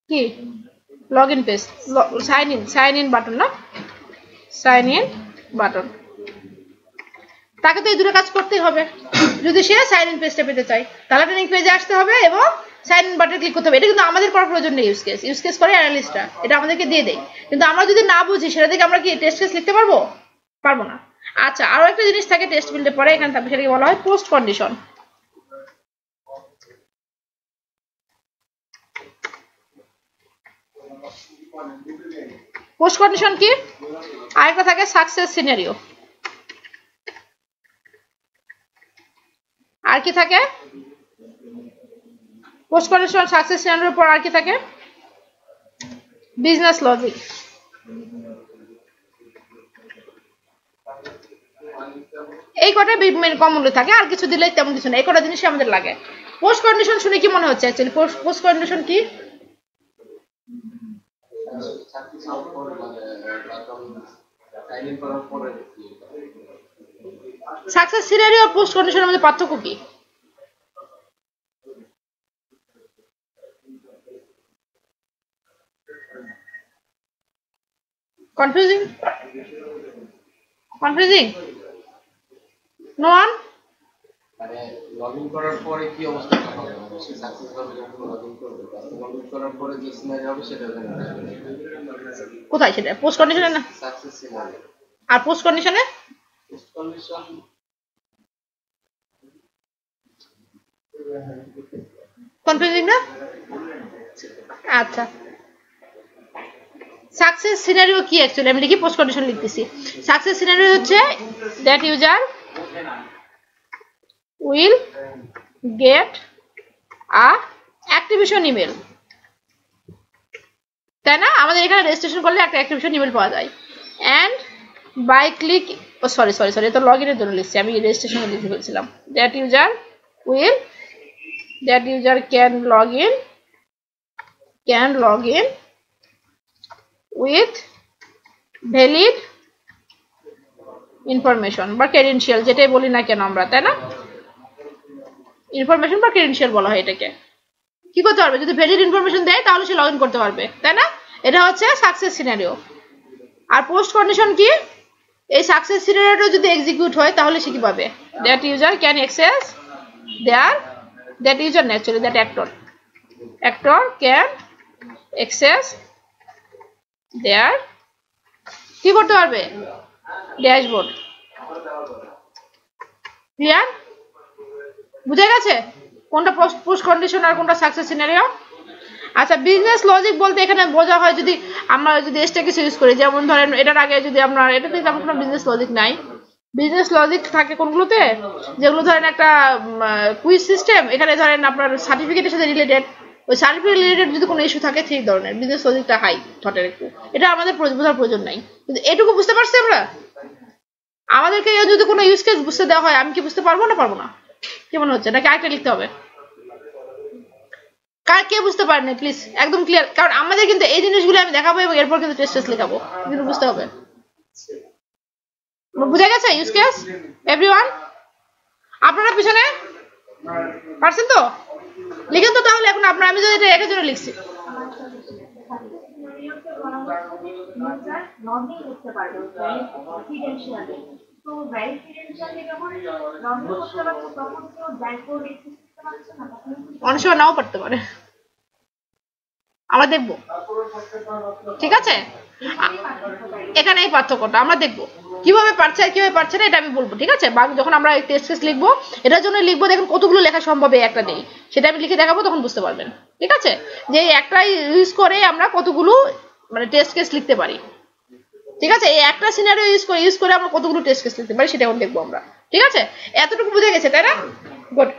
কি login page, sign in button, না sign in button। তাকে তো এই দুটো কাজ করতেই হবে যদি সে সাইন ইন পেজটা পেতে চায়। তাহলে ট্রেনিং পেজে আসতে হবে এবং সাইন ইন বাটনে ক্লিক করতে হবে। এটা কিন্তু আমাদের করার প্রয়োজন নেই। ইউজ কেস করে অ্যানালিস্টরা, এটা আমাদেরকে দিয়ে দেয়। কিন্তু আমরা যদি না বুঝি সেটা থেকে আমরা কি টেস্ট কেস লিখতে পারবো? পারবো না। আচ্ছা আরো একটা জিনিস থাকে টেস্ট বিল্ডে পরে, এখানে থাকবে, সেটাকে বলা হয় পোস্ট কন্ডিশন। পোস্ট কন্ডিশন কি? আরেকটা থাকে সাকসেস সিনারিও। আর কি থাকে? পোস্ট কন্ডিশন, সাকসেস সিনারিওর পর আর কি থাকে? Business logic. এই কটা মেন কমনলি থাকে, আর কিছু দিলে তেমন কিছু না। এই কটা জিনিসই আমাদের লাগে। পোস্ট কন্ডিশন শুনে কি মনে হচ্ছে অ্যাকচুয়ালি? পোস্ট কন্ডিশন কি? সাকসেস সিনারিও আর পোস্ট কন্ডিশনের মধ্যে পার্থক্য কি? কনফিউজিং? No one? মানে লগইন করার পরে কি অবস্থাটা হবে? সে সাকসেস হবে যখন লগইন করবে, লগইন করার পরে যে সিনারি হবে সেটা কোথায় সেটা? পোস্ট কন্ডিশনে না? Success scenario. আর পোস্ট কন্ডিশনে? পোস্ট কন্ডিশন কনফিউজিং না? আচ্ছা সাকসেস সিনারিও কি অ্যাকচুয়ালি? আমি লিখি পোস্ট কন্ডিশন লিখতেছি। সাকসেস সিনারিও হচ্ছে that user will get a activation email, তাই না? আমাদের এখানে রেজিস্ট্রেশন করলে একটা অ্যাক্টিভেশন ইমেল পাওয়া যায়। and by click, সরি এটা লগইনের জন্য লিখছি, আমি রেজিস্ট্রেশন লিখে ফেলছিলাম। that user can log in with valid information বা ক্রেডেনশিয়াল, যেটাই বলি না কেন আমরা, তাই না? ইনফরমেশন বা ক্রেডেনশিয়াল বলা হয় এটাকে। কি করতে পারবে? যদি ভ্যালিড ইনফরমেশন দেয় তাহলে সে লগ ইন করতে পারবে, তাই না? এটা হচ্ছে সাকসেস সিনারিও। আর পোস্ট কন্ডিশন কি? এই সাকসেস সিনারিওটা যদি এক্সিকিউট হয় তাহলে সে কি পাবে? That user can access that user না, actually that actor can access there, কি করতে পারবে? ড্যাশবোর্ড। ক্লিয়ার? বুঝে গেছে কোনটা পোস্ট কন্ডিশন আর কোনটা সাকসেস সিনারিও? আচ্ছা বিজনেস লজিক বলতে এখানে বোঝা হয় যদি আমরা যদি এক্সট্রা কিছু ইউজ করি, যেমন ধরেন এটার আগে যদি আমরা, এটাতে তেমন কোনো বিজনেস লজিক নাই। বিজনেস লজিক থাকে কোনগুলোতে? যেগুলো ধরেন একটা কুইজ সিস্টেম, এখানে ধরেন আপনার সার্টিফিকেটের সাথে রিলেটেড, ওই সার্টিফিকেট রিলেটেড যদি কোনো ইস্যু থাকে সেই ধরনের বিজনেস লজিকটা হাই থটের একটু, এটা আমাদের বোঝার প্রয়োজন নাই। কিন্তু এটুকু বুঝতে পারছি আমরা। আমাদেরকে যদি কোনো ইউজ কেস বুঝতে দেওয়া হয়, আমি কি বুঝতে পারবো না? কি মনে হচ্ছে? নাকি আরেকটা লিখতে হবে? কার কে বুঝতে পারেন না প্লিজ একদম ক্লিয়ার, কারণ আমাদের কিন্তু এই জিনিসগুলো আমি দেখাবো এবং এরপর কিন্তু টেস্ট লেখাবো, কিন্তু বুঝতে হবে। বুঝা গেছে ইউজ কেস এভরিওয়ান? আপনারা পিছনে পারছেন তো? লিখেন তো তাহলে এখন আপনারা, আমি যদি এটা একের জন্য লিখছি। অনেক সময় নাও পারতে পারে, আমরা দেখবো, ঠিক আছে? এখানে এই পার্থক্যটা আমরা দেখবো কিভাবে পারছে আর কিভাবে পারছে না, এটা আমি বলবো, ঠিক আছে? যখন আমরা টেস্ট কেস লিখবো, এটার জন্য লিখবো দেখুন কতগুলো লেখা সম্ভব এই একটা নেই, সেটা আমি লিখে দেখাবো, তখন বুঝতে পারবেন, ঠিক আছে? যে একটা ইউজ করে আমরা কতগুলো মানে টেস্ট কেস লিখতে পারি, ঠিক আছে? এই একটা সিনারিও ইউজ করে আমরা কতগুলো টেস্ট কেস লিখতে পারি সেটা এখন দেখবো আমরা, ঠিক আছে? এতটুকু বুঝে গেছে তাই না? গুড।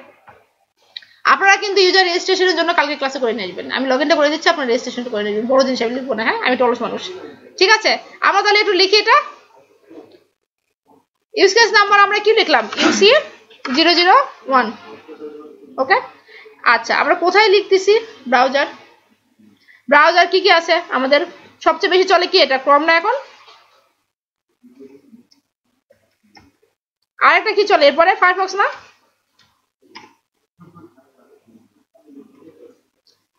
আপনারা কিন্তু ইউজার রেজিস্ট্রেশনের জন্য কালকে ক্লাসে করে নিয়ে আসবেন, আমি লগইনটা করে দিচ্ছি, আপনারা রেজিস্ট্রেশনটা করে নেবেন, বড় জিনিস আমি লিখবো না, হ্যাঁ? আমি টলস মানুষ, ঠিক আছে? আমরা তাহলে একটু লিখি এটা। ইউজ কেস নাম্বার আমরা কি লিখলাম? ইউসি 001, ওকে? আচ্ছা, আমরা কোথায় লিখতেছি? ব্রাউজার। ব্রাউজার কি কি আছে আমাদের? সবচেয়ে বেশি চলে কি এটা? ক্রোম না এখন? আরেকটা কি চলে এরপরে? ফায়ারফক্স না?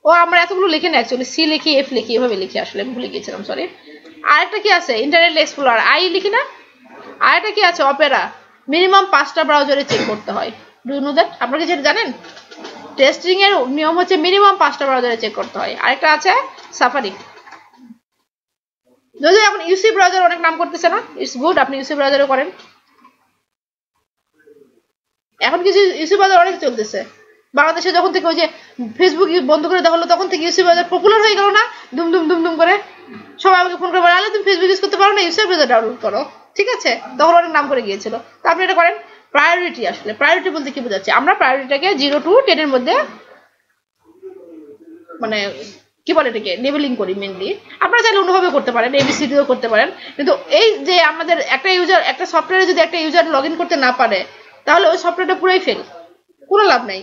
ও আমরা এতগুলো লিখি না, অ্যাকচুয়ালি সি লিখি, এফ লিখি, এভাবে লিখি, আসলে আমি ভুলে গিয়েছিলাম, সরি। আরেকটা কি আছে? ইন্টারনেট এক্সপ্লোরার, আই লিখি না? আরেকটা কি আছে? অপেরা। মিনিমাম 5টা ব্রাউজারে চেক করতে হয়, ডু ইউ নো দ্যাট? আপনারা কি যেটা জানেন? টেস্টিং এর নিয়ম হচ্ছে মিনিমাম 5টা ব্রাউজারে চেক করতে হয়। আরেকটা আছে সাফারি। যদি এখন ইউসি ব্রাউজার অনেক নাম করতেছে না, ইটস গুড, আপনি ইউসি ব্রাউজারে করেন। এখন কিছু ইউসি ব্রাউজার অনেক চলতেছে বাংলাদেশে, যখন থেকে ওই যে ফেসবুক বন্ধ করে দেওয়া হলো তখন থেকে ইউসি ব্রাউজার পপুলার হয়ে গেল না, দুম দুম দুম দুম করে সবাই আমাকে ফোন করে বলে, আলে তুমি ফেসবুক ইউজ করতে পারো না, ইউসি ব্রাউজার ডাউনলোড করো, ঠিক আছে? তখন অনেক নাম করে গিয়েছিল, তো আপনি এটা করেন। প্রায়োরিটি, আসলে প্রায়োরিটি বলতে কি বোঝাচ্ছে? আমরা প্রায়োরিটিটাকে 0 to 10 এর মধ্যে মানে কি বলে এটাকে লেবেলিং করি মেইনলি। আপনারা চাইলে অন্যভাবে করতে পারেন, এবিসিডিও করতে পারেন, কিন্তু এই যে আমাদের একটা ইউজার একটা সফটওয়্যারে যদি একটা ইউজার লগ ইন করতে না পারে, তাহলে ওই সফটওয়্যারটা পুরোই ফেল, কোনো লাভ নাই।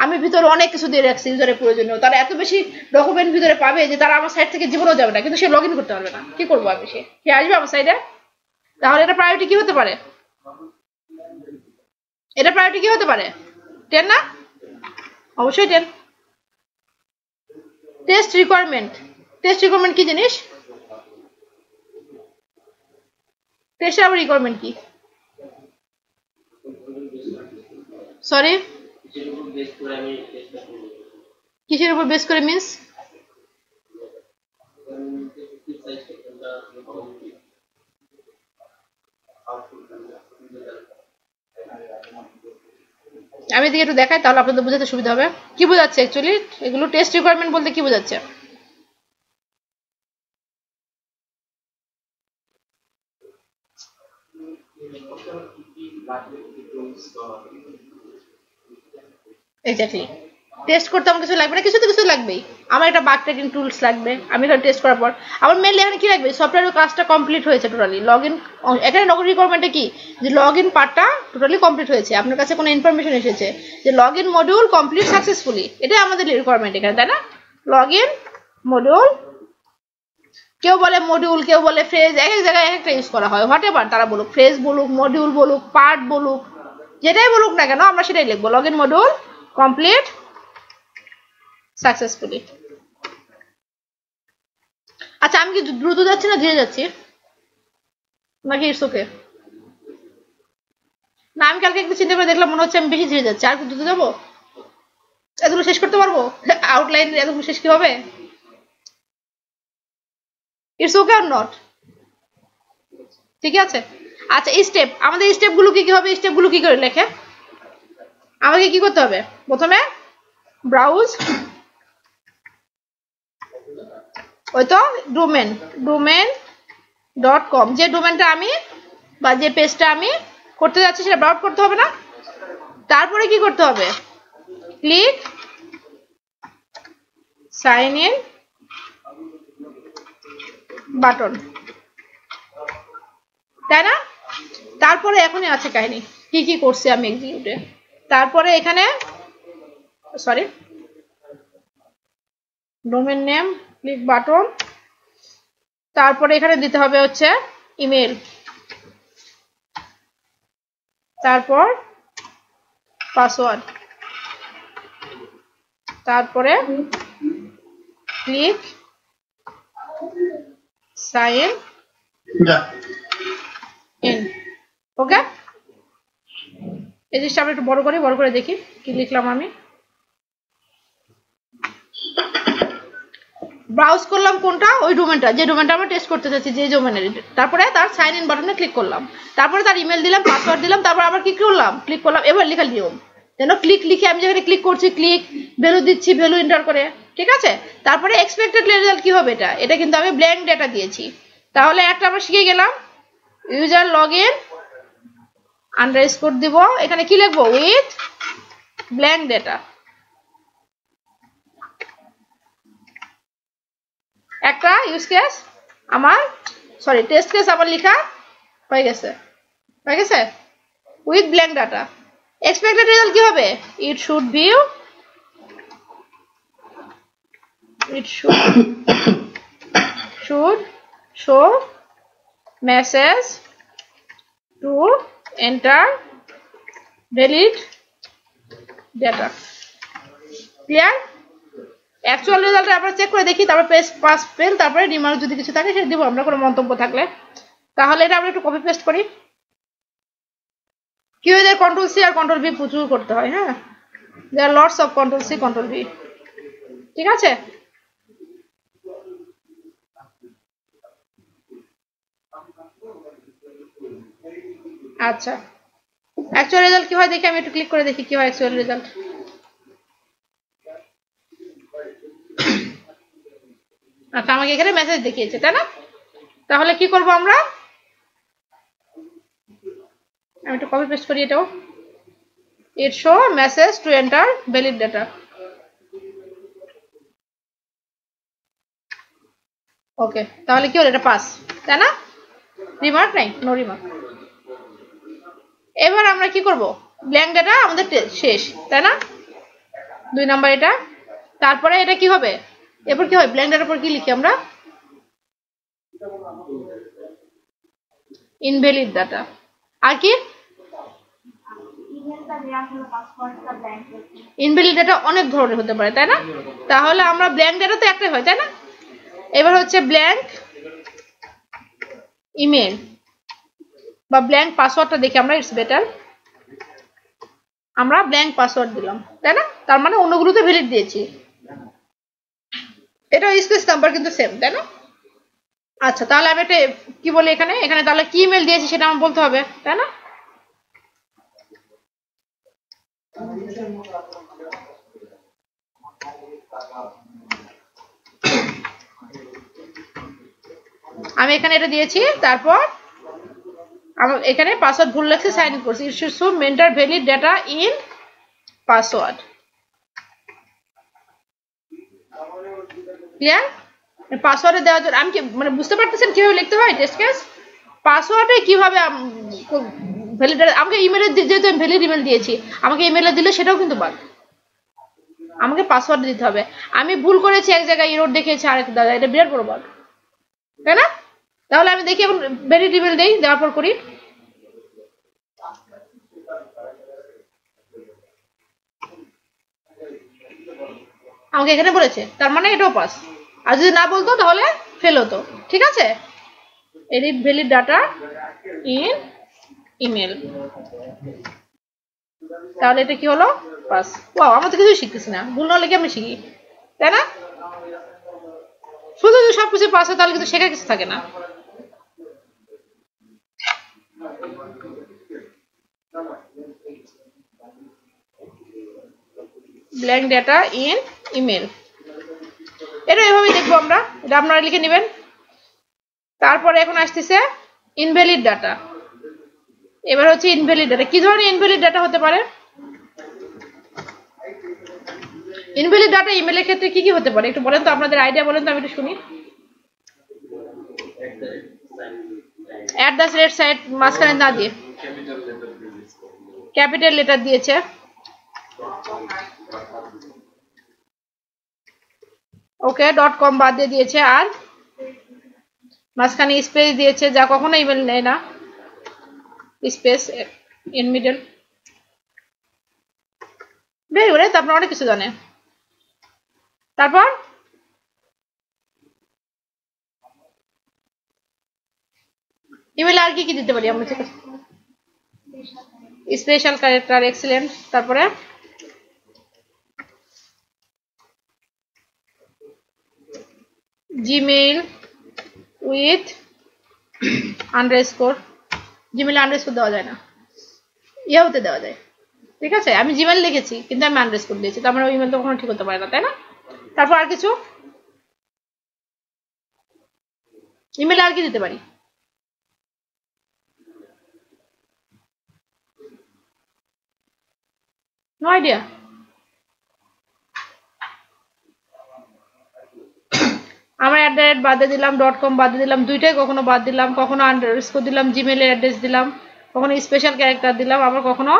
আমি ভিতরে অনেক কিছু দিয়ে রাখছি ইউজারের প্রয়োজনীয়, তারা এত বেশি ডকুমেন্ট ভিতরে পাবে যে তারা আমার সাইট থেকে জীবনেও যাবে না, কিন্তু সে লগ ইন করতে পারবে না। কি করবো আমি? সে আসবে আমার সাইটে? তাহলে এটা প্রায়োরিটি কি হতে পারে? এটা প্রায়োরিটি কি হতে পারে? 10 না? অবশ্যই 10। Test requirement. টেস্ট রিকোয়ারমেন্ট কি জিনিস? টেস্টের আবার রিকোয়ারমেন্ট কি? সরি, কিসের উপর বেস করে মিন্স? আমি এদিকে একটু দেখাই, তাহলে আপনাদের বোঝাতে সুবিধা হবে। কি বোঝাচ্ছে অ্যাকচুয়ালি এগুলো? টেস্ট রিকোয়ারমেন্ট বলতে কি বোঝাচ্ছে? এক্স্যাক্টলি। টেস্ট করতে আমার কিছু লাগবে না, কিছু তো কিছু লাগবেই। আমার একটা বাগ ট্র্যাকিং টুলস লাগবে, আমি এখানে টেস্ট করার পর আমার মেনলি এখানে কি লাগবে? সফটওয়্যারের কাজটা কমপ্লিট হয়েছে টোটালি, লগ ইন। এখানে রিকোয়ারমেন্টটা কি? যে লগ ইন পার্টটা টোটালি কমপ্লিট হয়েছে, আপনার কাছে কোনো ইনফরমেশন এসেছে যে log in module complete successfully, এটাই আমাদের রিকোয়ারমেন্ট এখানে, তাই না? লগ ইন মডিউল, কেউ বলে মডিউল, কেউ বলে ফ্রেজ, এক এক জায়গায় এক একটা ইউজ করা হয়, হোয়াট এভার তারা বলুক, ফ্রেজ বলুক, মডিউল বলুক, পার্ট বলুক, যেটাই বলুক না কেন আমরা সেটাই লিখবো, log in module complete successfully. আচ্ছা, আমি কি দ্রুত যাচ্ছি না ধীরে যাচ্ছি নাকি ইটস ওকে? না, আমি কালকে একটু চিন্তা করে দেখলাম, মনে হচ্ছে আমি বেশি ধীরে যাচ্ছি। আর কি দ্রুত যাবো? এতগুলো শেষ করতে পারবো? আউটলাইন এতগুলো শেষ কি হবে? It's okay or not? ঠিক আছে। আচ্ছা, স্টেপ, আমাদের স্টেপগুলো কি কি হবে? স্টেপগুলো কি করে লেখে? আমাকে কি করতে হবে? প্রথমে ব্রাউজ, ওই তো domain.com, যে ডোমেনটা আমি বা যে পেজটা আমি করতে যাচ্ছি সেটা ব্রাউজ করতে হবে না? তারপরে কি করতে হবে? ক্লিক সাইন ইন বাটন, তাই না? তারপরে এখনই আছে কাহিনী কি কি করছি আমি এক্সিকিউটে। তারপরে এখানে sorry domain name, click button, তারপরে এখানে দিতে হবে হচ্ছে ইমেল, তারপর পাসওয়ার্ড, তারপরে ক্লিক সাইন ইন। ওকে, এই জিনিসটা আমরা একটু বড় করে দেখি কি লিখলাম আমি। ব্রাউজ করলাম কোনটা, ওই ডোমেনটা, যে ডোমেনটা আমরা টেস্ট করতে চাচ্ছি, যে ডোমেনের। তারপরে তার সাইন ইন বাটনে ক্লিক করলাম, তারপরে তার ইমেল দিলাম, পাসওয়ার্ড দিলাম, তারপর আবার কি করলাম, ক্লিক করলাম। এবার লেখা নিয়ম যেন ক্লিক লিখে আমি যেখানে ক্লিক করছি, ক্লিক ভ্যালু দিচ্ছি, ভ্যালু এন্টার করে, ঠিক আছে। তারপরে এক্সপেক্টেড রেজাল্ট কি হবে, এটা কিন্তু আমি ব্ল্যাঙ্ক ডেটা দিয়েছি। তাহলে একটা আমরা শিখে গেলাম, ইউজার লগ ইন আন্ডারস্কোর দিব, এখানে কি লিখবো, উইথ ব্ল্যাঙ্ক ডেটা। একটা ইউজ কেস আমার, সরি টেস্ট কেস আমার লেখা হয়ে গেছে, with blank data. Expected result কি হবে, ইট should show message to enter valid data। Clear? Actual result আমরা চেক করে দেখি, তারপর পাস ফেল, তারপরে রিমার্ক যদি কিছু থাকে সেটা দিব আমরা, কোনো মন্তব্য থাকলে। তাহলে এটা আমরা একটু কপি পেস্ট করি। কি হয়ে যায়, কন্ট্রোল সি আর কন্ট্রোল ভি প্রচুর করতে হয়, হ্যাঁ, there lots of control C control V, ঠিক আছে। আচ্ছা, অ্যাকচুয়াল রেজাল্ট কি হয় দেখি, আমি একটু ক্লিক করে দেখি কি হয় অ্যাকচুয়াল রেজাল্ট। আচ্ছা, আমাকে এখানে মেসেজ দেখিয়েছে, তাই না? তাহলে কি করব আমরা, আমি একটু কপি পেস্ট করি এটাও, it show message to enter valid data. Okay, তাহলে কি হলো, এটা পাস, তাই না? রিমার্ক নাই, নো রিমার্ক। এবার আমরা কি করব, ব্ল্যাঙ্ক ডেটা আমাদের শেষ, তাই না? 2 নাম্বার এটা। তারপরে এটা কি হবে, এরপর কি হয়, ব্ল্যাঙ্ক ডেটার পর কি লিখি আমরা, ইনভ্যালিড ডাটা। আর কি, ইনভ্যালিড ডাটা অনেক ধরনের হতে পারে, তাই না? তাহলে আমরা ব্ল্যাঙ্ক ডাটা তো একটাই হয়, তাই না? এবার হচ্ছে ব্ল্যাঙ্ক ইমেল বা ব্ল্যাঙ্ক পাসওয়ার্ডটা দেখি আমরা, ইটস বেটার। আমরা ব্ল্যাঙ্ক পাসওয়ার্ড দিলাম, তাই না? তার মানে অন্যগুলোতে ভ্যালিড দিয়েছি, এটা স্পেস নাম্বার কিন্তু সেম, তাই না? আচ্ছা, তাহলে আমি একটা কি বলি এখানে তাহলে কি ইমেল দিয়েছি সেটা আমার বলতে হবে, তাই না? আমি এখানে এটা দিয়েছি, তারপর আমার এখানে পাসওয়ার্ড ভুল লেখে সাইন ইন করছি, it should show enter valid data in password. Clear? পাসওয়ার্ডে দেওয়ার জন্য আমি কি মানে বুঝতে পারতেছেন কিভাবে লিখতে হয় টেস্ট কেস? পাসওয়ার্ডে কিভাবে ভ্যালিড, আমাকে ইমেলে যেহেতু আমি ভ্যালিড ইমেল দিয়েছি, আমাকে ইমেলে দিলে সেটাও কিন্তু বাদ, আমাকে পাসওয়ার্ড দিতে হবে। আমি ভুল করেছি এক জায়গায়, এরর দেখিয়েছি আরেক জায়গায়, এটা বিরাট বড় বাদ, তাই না? তাহলে আমি দেখি এখন ভ্যালিড ইমেল দেই, দেওয়ার পর করি। আমাকে এখানে বলেছে, তার মানে এটাও পাস। আর যদি না বলতো তাহলে ফেল হতো, ঠিক আছে। Edit valid data in email, তাহলে এটা কি হলো, পাস। ওয়াও, আমরা তো কিছু শিখতেছি না, ভুল না হলে কি আমরা শিখি, তাই না? শুধু যদি সবকিছু পাস হয় তাহলে কিন্তু শেখার কিছু থাকে না। ব্ল্যাঙ্ক ডেটা ইন ইমেল, এটা এভাবে দেখবো আমরা, এটা আপনারা লিখে নেবেন। তারপরে এখন আসতেছে ইনভ্যালিড ডাটা। এবার হচ্ছে ইনভ্যালিড ডাটা, কি ধরনের ইনভ্যালিড ডাটা হতে পারে? ইনভ্যালিড ডাটা ইমেলের ক্ষেত্রে কি কি হতে পারে একটু বলেন তো, আপনাদের আইডিয়া বলেন তো, আমি একটু শুনি। @সাইট মাঝখানে না দিয়ে ক্যাপিটাল লেটার দিয়েছে, ওকে .com বাদ দিয়ে দিয়েছে আর মাঝখানে স্পেস দিয়েছে যা কখনো ইমেল নেয় না space in middle very good তারপর অনেক কিছু জানে তারপর ইমেল আর কি দিতে পারি আমরা স্পেশাল ক্যারেক্টার এক্সিলেন্ট তারপরে Gmail with underscore Gmail underscore দেওয়া যায় না ইয়াহুতে দেওয়া যায় ঠিক আছে আমি জিমেইল লিখেছি কিন্তু আমি আন্ডারস্কোর দিয়েছি তো আমার ইমেল তো কখনো ঠিক হতে পারে না তাই না তারপর আর কিছু ইমেল আর কি দিতে পারি নো আইডিয়া আমার অ্যাড্রেস বাদ দিয়ে দিলাম .com বাদ দিয়ে দিলাম দুইটাই কখনো বাদ দিলাম কখনো আন্ডারস্কোর দিলাম জিমেইলের অ্যাড্রেস দিলাম কখনো স্পেশাল ক্যারেক্টার দিলাম আবার কখনো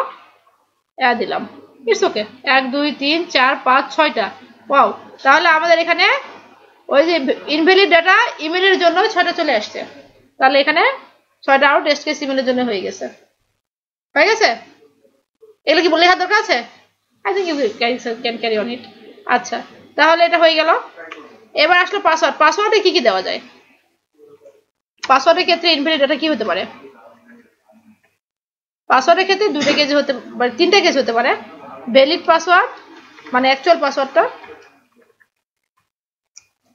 দিলাম ইটস ওকে 1 2 3 4 5 6টা ওয়াও তাহলে আমাদের এখানে ওই যে ইনভ্যালিড ডাটা ইমেলের জন্য 6টা চলে আসছে তাহলে এখানে 6টা আরো টেস্ট কেস ইমেলের জন্য হয়ে গেছে এগুলো কি বলে লেখার দরকার আছে I think you can carry on it আচ্ছা তাহলে এটা হয়ে গেল এবার আসলো পাসওয়ার্ডে কি দেওয়া যায় পাসওয়ার্ডের ক্ষেত্রে ইনভ্যালিড ডাটা কি হতে পারে পাসওয়ার্ডের ক্ষেত্রে দুটো কেস হতে পারে তিনটা কেস হতে পারে ভ্যালিড পাসওয়ার্ড মানে অ্যাকচুয়াল পাসওয়ার্ডটা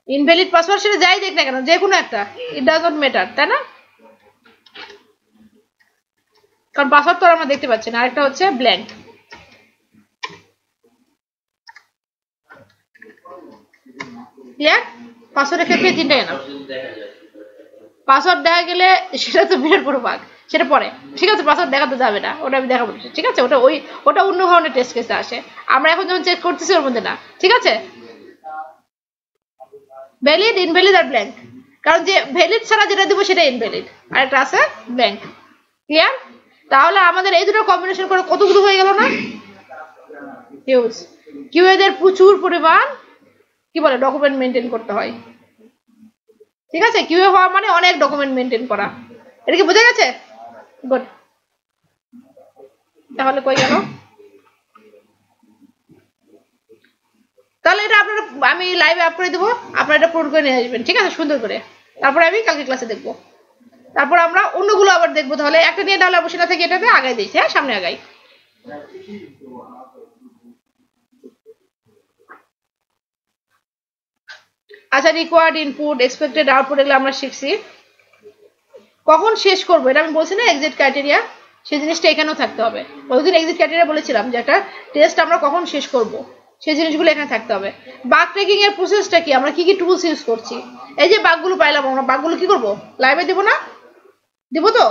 ইনভ্যালিড পাসওয়ার্ড সেটা যাই দেখ না কেন যে কোনো একটা ইট ডাজ নট ম্যাটার তাই না কারণ পাসওয়ার্ড তো আমরা দেখতে পাচ্ছি না আরেকটা হচ্ছে ব্ল্যাঙ্ক ক্লিয়ার পাসওয়ার্ডের ক্ষেত্রে তিনটা কেন পাসওয়ার্ড দেখা গেলে সেটা তো বিরাট বড় বাগ সেটা পরে ঠিক আছে পাসওয়ার্ড দেখাতে যাবে না ওটা আমি দেখাবো ঠিক আছে ওটা অন্য ধরনের টেস্ট কেসে আসে আমরা এখন যখন চেক করতেছি ওর মধ্যে না ঠিক আছে ভ্যালিড ইনভ্যালিড আর ব্ল্যাঙ্ক কারণ যে ভ্যালিড ছাড়া যেটা দিব সেটা ইনভ্যালিড আর একটা আছে ব্ল্যাঙ্ক ক্লিয়ার তাহলে আমাদের এই দুটো কম্বিনেশন করে কতগুলো হয়ে গেল না হিউজ কিউএদের প্রচুর পরিমাণ কি বলে ডকুমেন্ট মেনটেন করতে হয় ঠিক আছে কিউএ হওয়া মানে অনেক ডকুমেন্ট মেনটেন করা এটা কি বোঝা গেছে গুড তাহলে কই গেল তাহলে এটা আপনারা আমি লাইভে আপ করে দেবো আপনারা এটা পূরণ করে নিয়ে আসবেন ঠিক আছে সুন্দর করে তারপরে আমি কালকে ক্লাসে দেখবো তারপর আমরা অন্যগুলো আবার দেখবো তাহলে একটা নিয়ে তাহলে বসে না থেকে এটাতে আগাই দিয়েছি হ্যাঁ সামনে আগাই আচ্ছা রিকোয়ার্ড ইনপুট এক্সপেক্টেড আউটপুট এগুলো আমরা শিখছি কখন শেষ করবো এটা আমি বলছি না এক্সিট ক্রাইটেরিয়া সেই জিনিসটা এখানেও থাকতে হবে ওইদিন এক্সিট ক্রাইটেরিয়া বলেছিলাম যে একটা টেস্ট আমরা কখন শেষ করব সেই জিনিসগুলো এখানে থাকতে হবে বাগ ট্র্যাকিং এর প্রসেসটা কি আমরা কি কি টুলস ইউজ করছি এই যে বাগগুলো পাইলাম আমরা বাগগুলো কি করব লাইভে দিব না দিব তো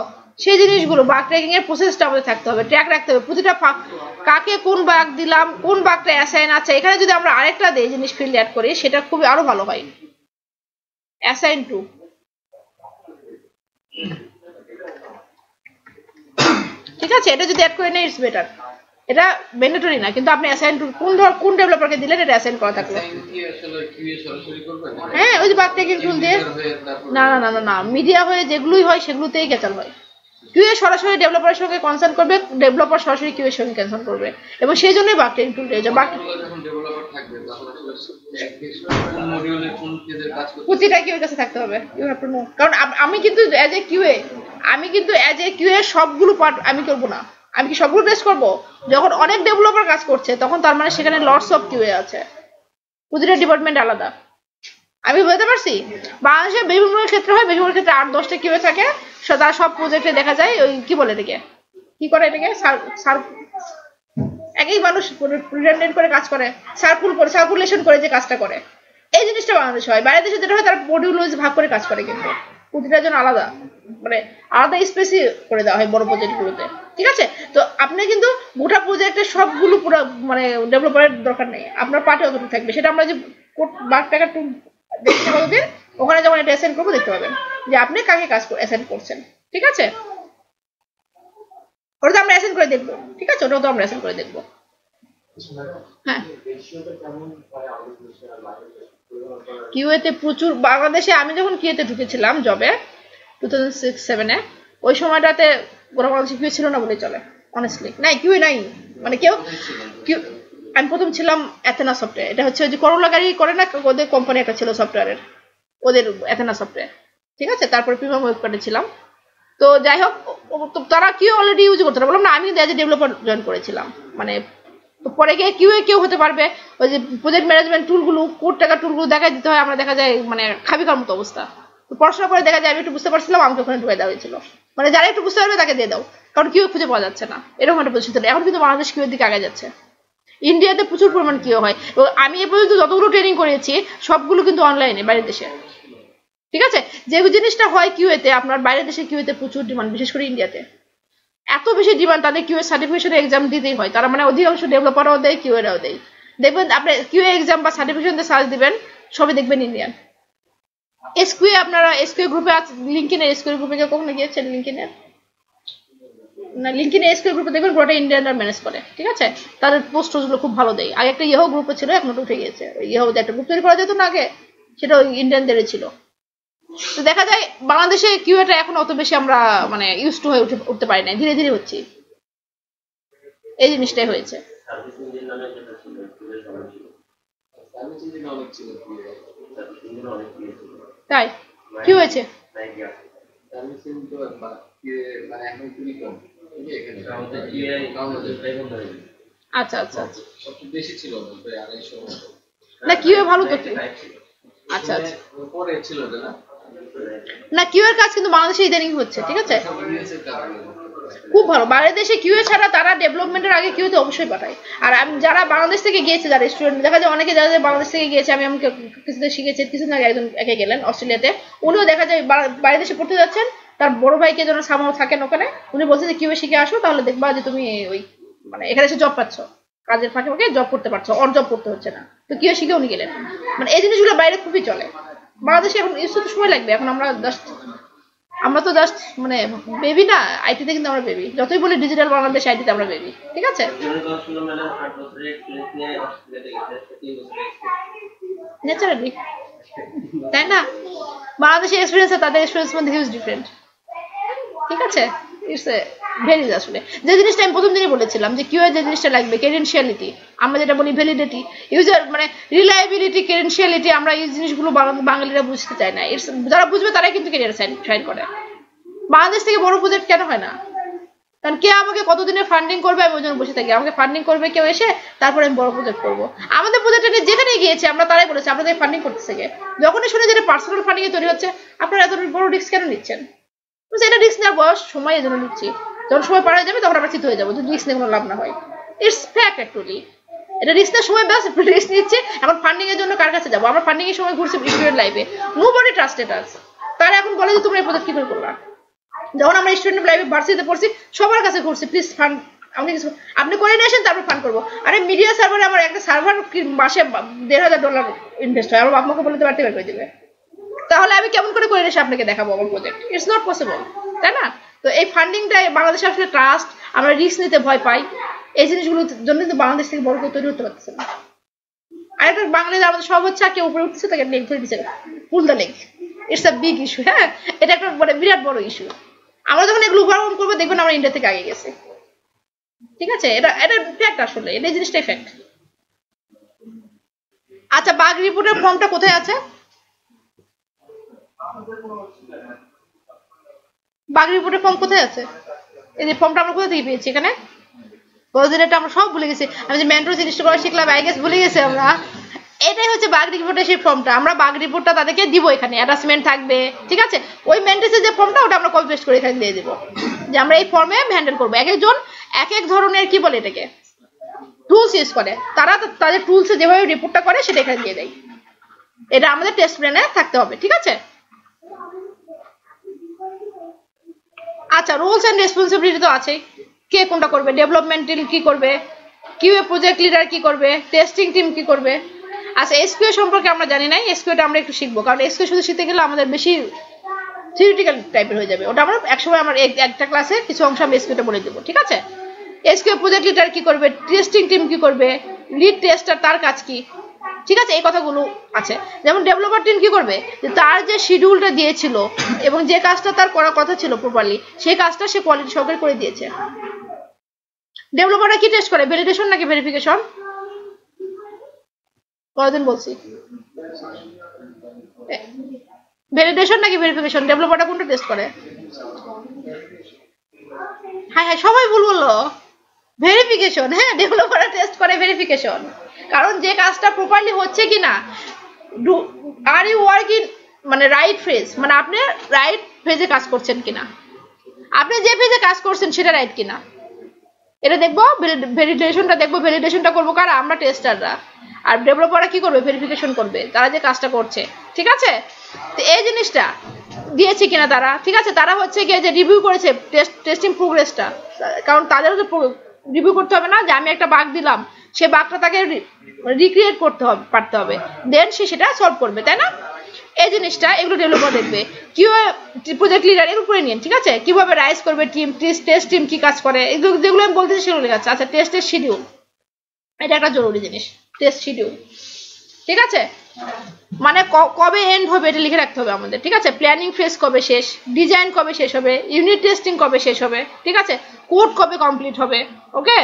সেই জিনিসগুলো বাগ ট্র্যাকিং এর প্রসেসটা আমাদের থাকতে হবে ট্র্যাক রাখতে হবে প্রতিটা কাকে কোন বাগ দিলাম কোন বাগটা অ্যাসাইন আছে এখানে যদি আমরা আরেকটা দেই জিনিস ফিল্ড অ্যাড করি সেটা খুবই আরো ভালো হয় অ্যাসাইন টু ঠিক আছে এটা যদি অ্যাড করে নেই ইটস বেটার এটা ম্যান্ডেটরি না কিন্তু আপনি অ্যাসাইন টু কোন ডেভেলপারকে দিলেন এটা অ্যাসাইন করা থাকবে হ্যাঁ ওই যে বাগ ট্র্যাকিং টুল দিয়ে না না না না মিডিয়া হয়ে যেগুলোই হয় সেগুলোতেই ক্যাচাল হয় কিউএ সরাসরি ডেভেলপারের সঙ্গে কনসার্ন করবে ডেভেলপার সরাসরি কিউএর সঙ্গে কনসার্ন করবে এবং সেই জন্যই বাগ ট্র্যাকিং টুল দিয়ে বাগ প্রতিটা কিউএর কাছে থাকতে হবে ইউ হ্যাভ টু নো কারণ আমি কিন্তু অ্যাজ এ কিউএ সবগুলো পার্ট আমি করব না আমি কি সবগুলো টেস্ট করব যখন অনেক ডেভেলপার কাজ করছে তখন তার মানে সেখানে লটস অফ কিউএ আছে প্রতিটা ডিপার্টমেন্ট আলাদা আমি বলতে পারছি বাংলাদেশে বিভিন্ন ক্ষেত্রে হয় বিভিন্ন ক্ষেত্রে 8-10টা কিউএ থাকে তার সব প্রজেক্টে দেখা যায় ওই কি বলে এটাকে কি করে এটাকে একই মানুষ রিডান্ডেন্ট করে কাজ করে সার্কুলেশন করে যে কাজটা করে এই জিনিসটা বাংলাদেশ হয় বাইরের দেশে যেটা হয় তারা মডিউল ওয়াইজ ভাগ করে কাজ করে কিন্তু প্রতিটার জন্য আলাদা মানে আলাদা স্পেসি করে দেওয়া হয় বড় প্রজেক্টগুলোতে ঠিক আছে তো আপনি কিন্তু গোটা প্রজেক্টের সবগুলো পুরো মানে ডেভেলপারের দরকার নেই আপনার পার্টে অতটুকু থাকবে সেটা আমরা যে বাগ ট্র্যাকার টুল দেখতে পাবেন ওখানে যখন এটা অ্যাসাইন করবো দেখতে পাবেন যে আপনি কাকে কাজ অ্যাসাইন করছেন ঠিক আছে ওটা তো আমরা অ্যাসাইন করে দেখবো ঠিক আছে ওটাও তো আমরা অ্যাসাইন করে দেখবো হ্যাঁ কিউএ তে প্রচুর বাংলাদেশে আমি যখন কিউএতে ঢুকেছিলাম জবে 2006-7 ওই সময়টাতে গোটা বাংলাদেশে কিউএ ছিল না বলে চলে অনেস্টলি। নাই কিউএ নাই, মানে কেউ আমি প্রথম ছিলাম অ্যাথেনা সফটওয়্যার। এটা হচ্ছে ওই যে করোলা গাড়ি করে না, ওদের কোম্পানি একটা ছিল সফটওয়্যারের, ওদের অ্যাথেনা সফটওয়্যার, ঠিক আছে। তারপরে প্রিমিয়াম ওয়েবকার্টে ছিলাম। তো যাই হোক, তারা কিউ অলরেডি ইউজ করতে বললাম না, আমি কিন্তু এজ এ ডেভেলপার জয়েন করেছিলাম। মানে পরে গিয়ে কিউএ কেউ হতে পারবে, ওই যে প্রজেক্ট ম্যানেজমেন্ট টুলগুলো, কোড টাকা টুলগুলো দেখাই দিতে হয়, আমরা দেখা যায় মানে খাবি খাওয়ার মতো অবস্থা। তো পড়াশোনা করে দেখা যায় আমি একটু বুঝতে পারছিলাম, আমাকে ওখানে ঢুকে দেওয়া হয়েছিল, মানে যারা একটু বুঝতে পারবে তাকে দিয়ে দাও, কারণ কিউ খুঁজে পাওয়া যাচ্ছে না, এরকম একটা পজিশন ছিল। এখন কিন্তু বাংলাদেশ কিউএর দিকে আগে যাচ্ছে। ইন্ডিয়াতে প্রচুর পরিমাণ কিউ হয়, আমি এ পর্যন্ত যতগুলো ট্রেনিং করেছি সবগুলো কিন্তু অনলাইনে, বাইরের দেশে, ঠিক আছে। যে জিনিসটা হয় কিউএতে, আপনার বাইরের দেশে কিউএতে প্রচুর ডিমান্ড, বিশেষ করে ইন্ডিয়াতে এত বেশি ডিমান্ড, তাদের কিউএ সার্টিফিকেশন এক্সাম দিতেই হয়। তারা মানে অধিকাংশ ডেভেলপারও দেয়, কিউএরাও দেয়। দেখবেন আপনি কিউএ এক্সাম বা সার্টিফিকেশন দিয়ে সার্চ দিবেন, সবই দেখবেন ইন্ডিয়ান। এসকিউএ, আপনারা এসকিউএ গ্রুপে আছে, লিঙ্কইনে এসকিউএ গ্রুপে কেউ কখনো গিয়েছেন? লিঙ্কইনে না, লিঙ্কইনে এসকিউএ গ্রুপে দেখবেন পুরোটা ইন্ডিয়ানরা ম্যানেজ করে, ঠিক আছে। তাদের পোস্টগুলো খুব ভালো দেয়। আগে একটা ইহো গ্রুপে ছিল, এখন উঠে গিয়েছে। ইহোতে একটা গ্রুপ তৈরি করা যেত না আগে, সেটা ইন্ডিয়ানদেরই ছিল। তো দেখা যায় বাংলাদেশে কিউএটা এখন অত বেশি আমরা মানে ইউজ টু হয়ে উঠতে পারি না, ধীরে ধীরে হচ্ছি, এই জিনিসটাই হয়েছে। তাই কি হয়েছে? আচ্ছা আচ্ছা বেশি ছিল না, কিউএ ভালো তো। আচ্ছা আচ্ছা, না কিউএর কাজ কিন্তু বাংলাদেশে ইদানিং হচ্ছে, ঠিক আছে, খুব ভালো। বাইরের দেশে কিউএ ছাড়া তারা ডেভেলপমেন্টের আগে কিউএতে অবশ্যই পাঠায়। আর আমি যারা বাংলাদেশ থেকে গিয়েছে, যারা স্টুডেন্ট, দেখা যায় অনেকে যারা বাংলাদেশ থেকে গিয়েছে, আমি আমাকে কিছুদিন শিখেছি, কিছুদিন আগে একজন একে গেলেন অস্ট্রেলিয়াতে, উনিও দেখা যায় বাইরের দেশে পড়তে যাচ্ছেন, তার বড় ভাইকে যেন সামাও থাকেন ওখানে, উনি বলছে যে কিউএ শিখে আসো, তাহলে দেখবা যে তুমি ওই মানে এখানে এসে জব পাচ্ছ, কাজের ফাঁকে ফাঁকে জব করতে পারছো, অর জব করতে হচ্ছে না। তো কিউএ শিখে উনি গেলেন। মানে এই জিনিসগুলো বাইরে খুবই চলে, বাংলাদেশে এখন ইউজ করতে সময় লাগবে। এখন আমরা তো জাস্ট মানে বেবি না, আইটিতে কিন্তু আমরা বেবি, যতই বলি ডিজিটাল বাংলাদেশ, আইটিতে আমরা বেবি, ঠিক আছে। ন্যাচারালি, তাই না? বাংলাদেশের এক্সপিরিয়েন্স আর তাদের এক্সপিরিয়েন্স মধ্যে হিউজ ডিফারেন্ট, ঠিক আছে। ইটস এ ভেরি, আসলে যে জিনিসটা আমি প্রথম দিনই বলেছিলাম যে কিউএ যে জিনিসটা লাগবে, ক্রেডেনশিয়ালিটি, আমরা যেটা বলি ভ্যালিডিটি, ইউজার মানে রিলায়েবিলিটি, ক্রেডেনশিয়ালিটি, আমরা এই জিনিসগুলো বাঙালিরা বুঝতে চাই না। যারা বুঝবে তারাই কিন্তু ক্যারিয়ার সাইন করে। বাংলাদেশ থেকে বড় প্রজেক্ট কেন হয় না? কারণ কে আমাকে কতদিনের ফান্ডিং করবে, আমি ওই জন্য বসে থাকি। আমাকে ফান্ডিং করবে কেউ এসে, তারপরে আমি বড় প্রজেক্ট করবো। আমাদের প্রজেক্ট নিয়ে যেখানে গিয়েছে আমরা তারাই বলেছি আপনাদের ফান্ডিং করতেছে গে। যখনই শুনে যেটা পার্সোনাল ফান্ডিং এ তৈরি হচ্ছে, আপনারা এত বড় রিস্ক কেন নিচ্ছেন? এটা রিস্ক নেওয়ার বয়স, সময় এর জন্য নিচ্ছি। যখন সময় পার হয়ে যাবে তখন আমরা চিত হয়ে যাবো, যদি রিস্ক নিয়ে কোনো লাভ না হয়। ইটস ফ্যাক্ট অ্যাকচুয়ালি, এটা রিস্ক নেওয়ার সময় ব্যাস রিস্ক নিচ্ছে। এখন ফান্ডিং এর জন্য কার কাছে যাবো? আমরা ফান্ডিং এর সময় ঘুরছি স্টুডেন্ট লাইফে, নোবডি ট্রাস্টেড আস। তারা এখন বলে যে তোমরা এই প্রজেক্ট কি করে করলা। যখন আমরা স্টুডেন্ট লাইফে ভার্সিটিতে পড়ছি, সবার কাছে ঘুরছি, প্লিজ ফান্ড, আপনি করে নিয়ে আসেন, তারপর ফান্ড করবো। আরে মিডিয়া সার্ভারে আমার একটা সার্ভার মাসে $1,500 ইনভেস্ট হয়, আমার বাপমাকে বলতে পারতে বের করে দিবে। তাহলে আমি কেমন করে এসে আপনাকে দেখাবো আমার প্রজেক্ট? ইটস নট পসিবল, তাই না? তো এই ফান্ডিংটা বাংলাদেশে আসলে ট্রাস্ট, আমরা রিস্ক নিতে ভয় পাই, এই জিনিসগুলোর জন্য কিন্তু বাংলাদেশ থেকে বড় করে তৈরি হতে পারতেছে না। আর একটা বাঙালিদের আমাদের সব হচ্ছে, কেউ উপরে উঠতেছে তাকে লেগ ধরে দিচ্ছে, pull the leg. It's a big issue, হ্যাঁ, এটা একটা মানে বিরাট বড় ইস্যু। আমরা যখন এগুলো ওভারকাম করবো, দেখবেন আমরা ইন্ডিয়া থেকে আগে গেছে, ঠিক আছে। এটা ফ্যাক্ট, আসলে এটা জিনিসটাই ফ্যাক্ট। আচ্ছা, বাগ রিপোর্টের ফর্মটা কোথায় আছে? বাগ রিপোর্টের ফর্ম কোথায় আছে? এই যে ফর্মটা আমরা কোথা থেকে পেয়েছি? এখানে এটা আমরা সব ভুলে গেছি। আমি যে মেন্টর জিনিসটা করা শিখলাম, আই গেস ভুলে গেছি আমরা। এটাই হচ্ছে বাগ রিপোর্টের সেই ফর্মটা। আমরা বাগ রিপোর্টটা তাদেরকে দিব, এখানে অ্যাটাচমেন্ট থাকবে, ঠিক আছে। ওই মেন্টেসের যে ফর্মটা, ওটা আমরা কপি পেস্ট করে এখানে দিয়ে দেবো, যে আমরা এই ফর্মে হ্যান্ডেল করবো। এক একজন এক এক ধরনের কি বলে এটাকে টুলস ইউজ করে, তারা তাদের টুলসে যেভাবে রিপোর্টটা করে সেটা এখানে দিয়ে দেয়। এটা আমাদের টেস্ট প্ল্যানে থাকতে হবে, ঠিক আছে। আচ্ছা, রোলস এন্ড রেসপন্সিবিলিটি তো আছে, কে কোনটা করবে, ডেভেলপমেন্ট টিম কি করবে, কিউএ প্রজেক্ট লিডার কি করবে, টেস্টিং টিম কি করবে। আচ্ছা, এসকিউ সম্পর্কে আমরা জানি নাই, এসকিউটা আমরা একটু শিখবো, কারণ এসকিউ শুধু শিখতে গেলে আমাদের বেশি থিওরিটিক্যাল টাইপের হয়ে যাবে। ওটা আমরা একসময় আমার একটা ক্লাসে কিছু অংশ আমি এসকিউটা বলে দেবো, ঠিক আছে। এসকিউ প্রজেক্ট লিডার কি করবে, টেস্টিং টিম কি করবে, লিড টেস্টার তার কাজ কি, ঠিক আছে, এই কথাগুলো আছে। যেমন ডেভেলপার টিম কি করবে, যে তার যে শিডিউলটা দিয়েছিল এবং যে কাজটা তার করার কথা ছিল প্রপারলি, সেই কাজটা সে কোয়ালিটি সহকারে করে দিয়েছে। ডেভেলপাররা কি টেস্ট করে, ভ্যালিডেশন নাকি ভেরিফিকেশন? কতদিন বলছি, ভ্যালিডেশন নাকি ভেরিফিকেশন? ডেভেলপাররা কোনটা টেস্ট করে? হ্যাঁ হ্যাঁ, সবাই ভুল বললো, ভেরিফিকেশন। হ্যাঁ, ডেভেলপাররা টেস্ট করে ভেরিফিকেশন, কারণ যে কাজটা প্রপারলি হচ্ছে কিনা, আর ইউ ওয়ার্কিং মানে রাইট ফেজ, মানে আপনি রাইট ফেজে কাজ করছেন কিনা, আপনি যে ফেজে কাজ করছেন সেটা রাইট কিনা, এটা দেখবো। ভ্যালিডেশনটা দেখবো, ভ্যালিডেশনটা করবো কারা, আমরা টেস্টাররা। আর ডেভেলপাররা কি করবে, ভেরিফিকেশন করবে তারা যে কাজটা করছে। ঠিক আছে, তো এই জিনিসটা দিয়েছে কিনা তারা, ঠিক আছে, তারা হচ্ছে গিয়ে যে রিভিউ করেছে টেস্টিং প্রোগ্রেসটা, কারণ তাদেরও তো রিভিউ করতে হবে না, যে আমি একটা বাগ দিলাম, সে বাগটা তাকে রিক্রিয়েট করতে হবে, পারতে হবে, দেন সে সেটা সলভ করবে, তাই না? এই জিনিসটা এগুলো ডেভেলপার দেখবে। কিভাবে প্রজেক্ট লিডার এগুলো করে নিন, ঠিক আছে, কিভাবে রাইজ করবে টিম, টেস্ট টিম কি কাজ করে, এগুলো যেগুলো আমি বলতেছি সেগুলো লেখা আছে। আচ্ছা, টেস্টের শিডিউল, এটা একটা জরুরি জিনিস, টেস্ট শিডিউল। ঠিক আছে, মানে কবে এন্ড হবে এটা লিখে রাখতে হবে আমাদের। ঠিক আছে, প্ল্যানিং ফেজ কবে শেষ, ডিজাইন কবে শেষ হবে, ইউনিট টেস্টিং কবে শেষ হবে, ঠিক আছে, কোড কবে কমপ্লিট হবে। ওকে,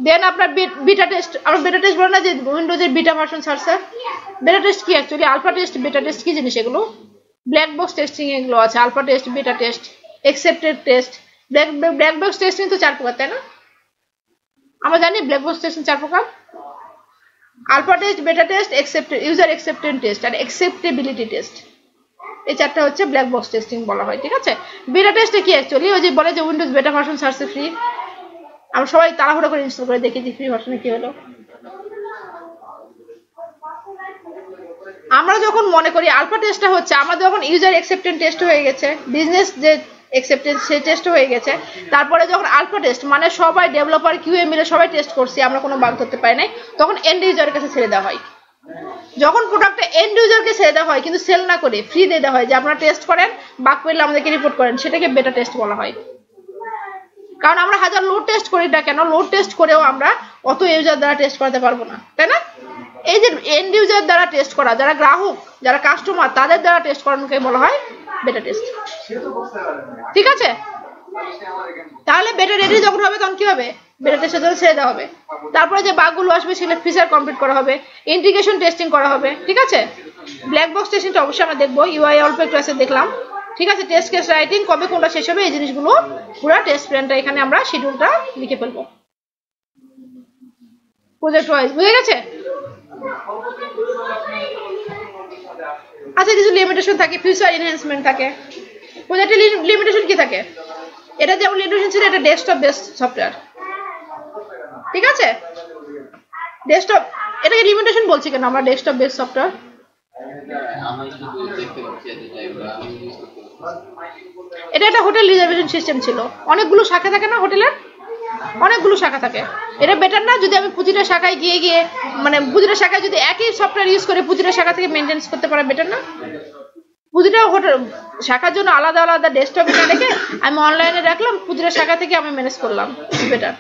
দেন আপনার বিটা টেস্ট, আমরা বেটা টেস্ট বলে না যে উইন্ডোজের বিটা ভার্সন ছাড়ছে। বেটা টেস্ট কি অ্যাকচুয়ালি, আলফা টেস্ট, বেটা টেস্ট কি জিনিস, এগুলো ব্ল্যাক বক্স টেস্টিং এগুলো আছে, আলফা টেস্ট, বেটা test, accepted test. Black box testing তো 4 প্রকার, তাই না? আমরা জানি ব্ল্যাক বক্স টেস্টিং 4 প্রকার, আলফা টেস্ট, বেটা টেস্ট, ইউজার অ্যাকসেপ্টেন্স টেস্ট আর অ্যাকসেপ্টেবিলিটি টেস্ট। এই 4টা হচ্ছে ব্ল্যাক বক্স টেস্টিং বলা হয়। ঠিক আছে, বেটা টেস্টে কি অ্যাকচুয়ালি, ওই যে বলে যে উইন্ডোজ বেটা ভার্সন ছাড়ছে ফ্রি, আমরা সবাই তাড়াহুড়ো করে ইনস্টল করে দেখি যে ফ্রি ভার্সনে কি হলো। আমরা যখন মনে করি আলফা টেস্টটা হচ্ছে আমাদের যখন ইউজার অ্যাকসেপ্টেন্স টেস্ট হয়ে গেছে, বিজনেস যে অ্যাকসেপ্টেন্স সেই টেস্ট হয়ে গেছে, তারপরে যখন আলফা টেস্ট মানে সবাই ডেভেলপার কিউএ মিলে সবাই টেস্ট করছি, আমরা কোনো বাগ ধরতে পারি নাই, তখন এন্ড ইউজারের কাছে ছেড়ে দেওয়া হয়। যখন প্রোডাক্টটা এন্ড ইউজারকে ছেড়ে দেওয়া হয় কিন্তু সেল না করে ফ্রি দিয়ে দেওয়া হয়, যে আপনারা টেস্ট করেন, বাগ পেলে আমাদেরকে রিপোর্ট করেন, সেটাকে বেটা টেস্ট বলা হয়। কারণ আমরা হাজার লোড টেস্ট করি না কেন, লোড টেস্ট করেও আমরা অত ইউজার দ্বারা টেস্ট করাতে পারবো না, তাই না? এই যে এন্ড ইউজার দ্বারা টেস্ট করা, যারা গ্রাহক, যারা কাস্টমার, তাদের দ্বারা টেস্ট করানোকে বলা হয় বেটা টেস্ট। ঠিক আছে, তাহলে বেটা রেডি যখন হবে তখন কি হবে, বেটা টেস্টের জন্য ছেড়ে দেওয়া হবে। তারপরে যে বাগগুলো আসবে সেগুলো ফিচার কমপ্লিট করা হবে, ইন্টিগ্রেশন টেস্টিং করা হবে। ঠিক আছে, ব্ল্যাক বক্স টেস্টিংটা অবশ্যই আমরা দেখবো, ইউআই অল্প একটু আছে দেখলাম। ঠিক আছে, টেস্ট কেস রাইটিং কবে কোনটা শেষ হবে, এই জিনিসগুলো পুরো টেস্ট প্ল্যানটা এখানে আমরা শিডিউলটা লিখে ফেলবো প্রজেক্ট ওয়াইজ। বুঝে গেছে? আচ্ছা, কিছু লিমিটেশন থাকে, ফিউচার এনহ্যান্সমেন্ট থাকে। প্রজেক্টের লিমিটেশন কি থাকে, এটা যেমন লিমিটেশন ছিল, এটা ডেস্কটপ বেসড সফটওয়্যার। ঠিক আছে, ডেস্কটপ, এটাকে লিমিটেশন বলছি কেন আমরা, ডেস্কটপ বেসড সফটওয়্যার। এটা একটা হোটেল রিজার্ভেশন সিস্টেম ছিল, অনেকগুলো শাখা থাকে না হোটেলের, অনেকগুলো শাখা থাকে। এটা বেটার না যদি আমি প্রতিটা শাখায় গিয়ে গিয়ে মানে প্রতিটা শাখায় যদি একই সফটওয়্যার ইউজ করে প্রতিটা শাখা থেকে মেনটেন্স করতে পারা বেটার না? প্রতিটা হোটেল শাখার জন্য আলাদা আলাদা ডেস্কটপে না রেখে আমি অনলাইনে রাখলাম, প্রতিটা শাখা থেকে আমি ম্যানেজ করলাম, বেটার।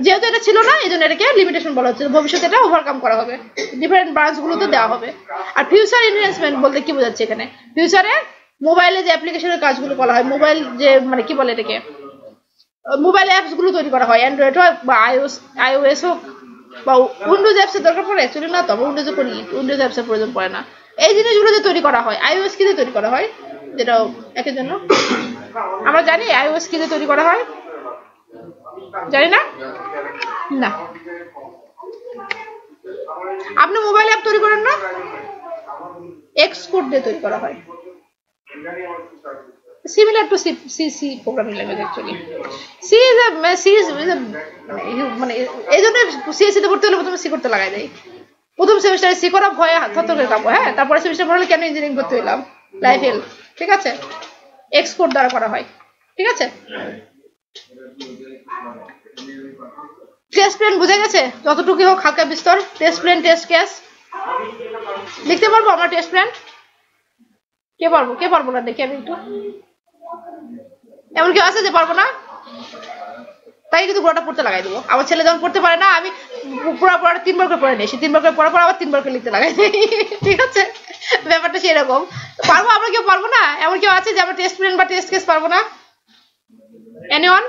যেহেতু এটা ছিল না, এই জন্য এটাকে লিমিটেশন বলা হচ্ছে। ভবিষ্যতে এটা ওভারকাম করা হবে, ডিফারেন্ট ব্রাঞ্চগুলোতে দেওয়া হবে। আর ফিউচার এনহ্যান্সমেন্ট বলতে কি বোঝাচ্ছে এখানে, ফিউচারে মোবাইলে যে অ্যাপ্লিকেশনের কাজগুলো করা হয়, মোবাইল যে মানে কি বলে এটাকে, মোবাইল অ্যাপস গুলো তৈরি করা হয়, অ্যান্ড্রয়েড হোক বা আইওএস হোক বা উইন্ডোজ অ্যাপসের দরকার পড়ে অ্যাকচুয়ালি না, তবে উইন্ডোজে করি, উইন্ডোজ অ্যাপসের প্রয়োজন পড়ে না। এই জিনিসগুলো যে তৈরি করা হয়, আইওএস কি দিয়ে তৈরি করা হয়, যেটা একের জন্য আমরা জানি আইওএস কি দিয়ে তৈরি করা হয়, জানি না? না, আপনি মোবাইল অ্যাপ তৈরি করেন না, এক্স কোড দিয়ে তৈরি করা হয়, similar to C programming language actually. C is a মানে এই জন্য CSC তে পড়তে হলে প্রথমে C করতে লাগাই দেয়। প্রথম সেমিস্টারে C করা ভয়ে থরথর করে কাঁপবো, হ্যাঁ, তারপরে সেমিস্টার পড়লে কেন ইঞ্জিনিয়ারিং করতে হইলাম, লাইফ হেল। ঠিক আছে, এক্স কোড দ্বারা করা হয়। ঠিক আছে, টেস্ট প্ল্যান বুঝে গেছে, যতটুকু হোক হালকা বিস্তর। টেস্ট প্ল্যান, টেস্ট কেস লিখতে পারবো আমরা, টেস্ট প্ল্যান কে পারবো না দেখি আমি একটু, এমন কেউ আছে যে পারবো না? তাই কিন্তু পুরোটা পড়তে লাগাই দেবো। আমার ছেলে যখন পড়তে পারে না, আমি পুরো পড়াটা 3 বার করে পড়ে নিয়েছি, 3 বার করে পড়ার পর আবার 3 বার করে লিখতে লাগাই দিই। ঠিক আছে, ব্যাপারটা সেরকম। পারবো আমরা, কেউ পারবো না? এমন কেউ আছে যে আমরা টেস্ট প্ল্যান বা টেস্ট কেস পারবো না? এনিওয়ান?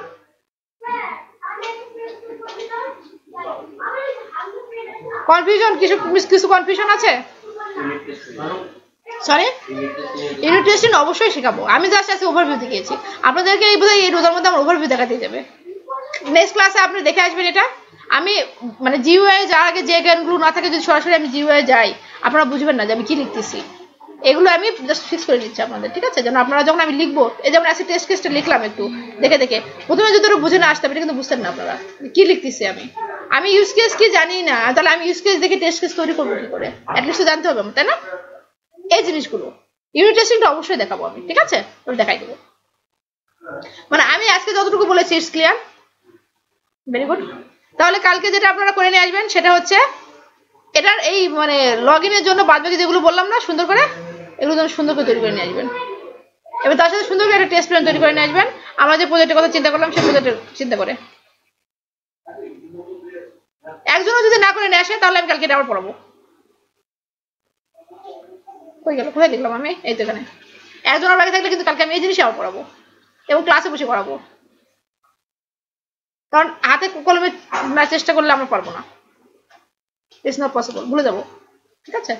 কনফিউশন, কিছু কনফিউশন আছে? সরি, ইউনিট টেস্টিং অবশ্যই শেখাবো। আমি জাস্ট আজকে ওভারভিউ দেখিয়েছি আপনাদেরকে। এই রোজার মধ্যে আমার ওভারভিউ দেখাতে যাবে। নেক্সট ক্লাসে আপনি দেখে আসবেন এটা। আমি মানে জিইউআই যার আগে যে জ্ঞানগুলো না থাকে, যদি সরাসরি আমি জিইউআই যাই, আপনারা বুঝবেন না যে আমি কি লিখতেছি। এগুলো আমি জাস্ট ফিক্স করে দিচ্ছি আপনাদের, ঠিক আছে? যেন আপনারা যখন আমি লিখবো, এই যেমন আজকে টেস্ট কেসটা লিখলাম একটু দেখে দেখে, প্রথমে যদি ওরা বুঝে না আসতে, এটা কিন্তু বুঝতেন না আপনারা কি লিখতেছি। আমি ইউজ কেস কি জানি না, তাহলে আমি ইউজ কেস দেখে টেস্ট কেস তৈরি করবো কি করে? অ্যাটলিস্ট জানতে হবে আমার, তাই না? এই জিনিসগুলো ইউনিট টেস্টিংটা অবশ্যই দেখাবো আমি, ঠিক আছে? আমি দেখাই দেবো। মানে আমি আজকে যতটুকু বলেছি ইটস ক্লিয়ার। Very good. তাহলে কালকে যেটা আপনারা করে নিয়ে আসবেন সেটা হচ্ছে এটার এই মানে লগ ইনের জন্য বাদবাকি যেগুলো বললাম না সুন্দর করে, এগুলো যেন সুন্দর করে তৈরি করে নিয়ে আসবেন। এবার তার সাথে সুন্দর করে একটা টেস্ট প্ল্যান তৈরি করে নিয়ে আসবেন। আমরা যে প্রজেক্টের কথা চিন্তা করলাম সেই প্রজেক্টের চিন্তা করে। একজনও যদি না করে নিয়ে আসে তাহলে আমি কালকে এটা আবার পড়াবো। হয়ে গেল, কোথায় লিখলাম আমি? এই তো এখানে। একজনের বাকি থাকলে কিন্তু কালকে আমি এই জিনিসই আবার পড়াবো এবং ক্লাসে বসে করাবো। কারণ হাতে কলমে চেষ্টা করলে আমরা পারবো না, ইটস নট পসিবল, ভুলে যাবো। ঠিক আছে?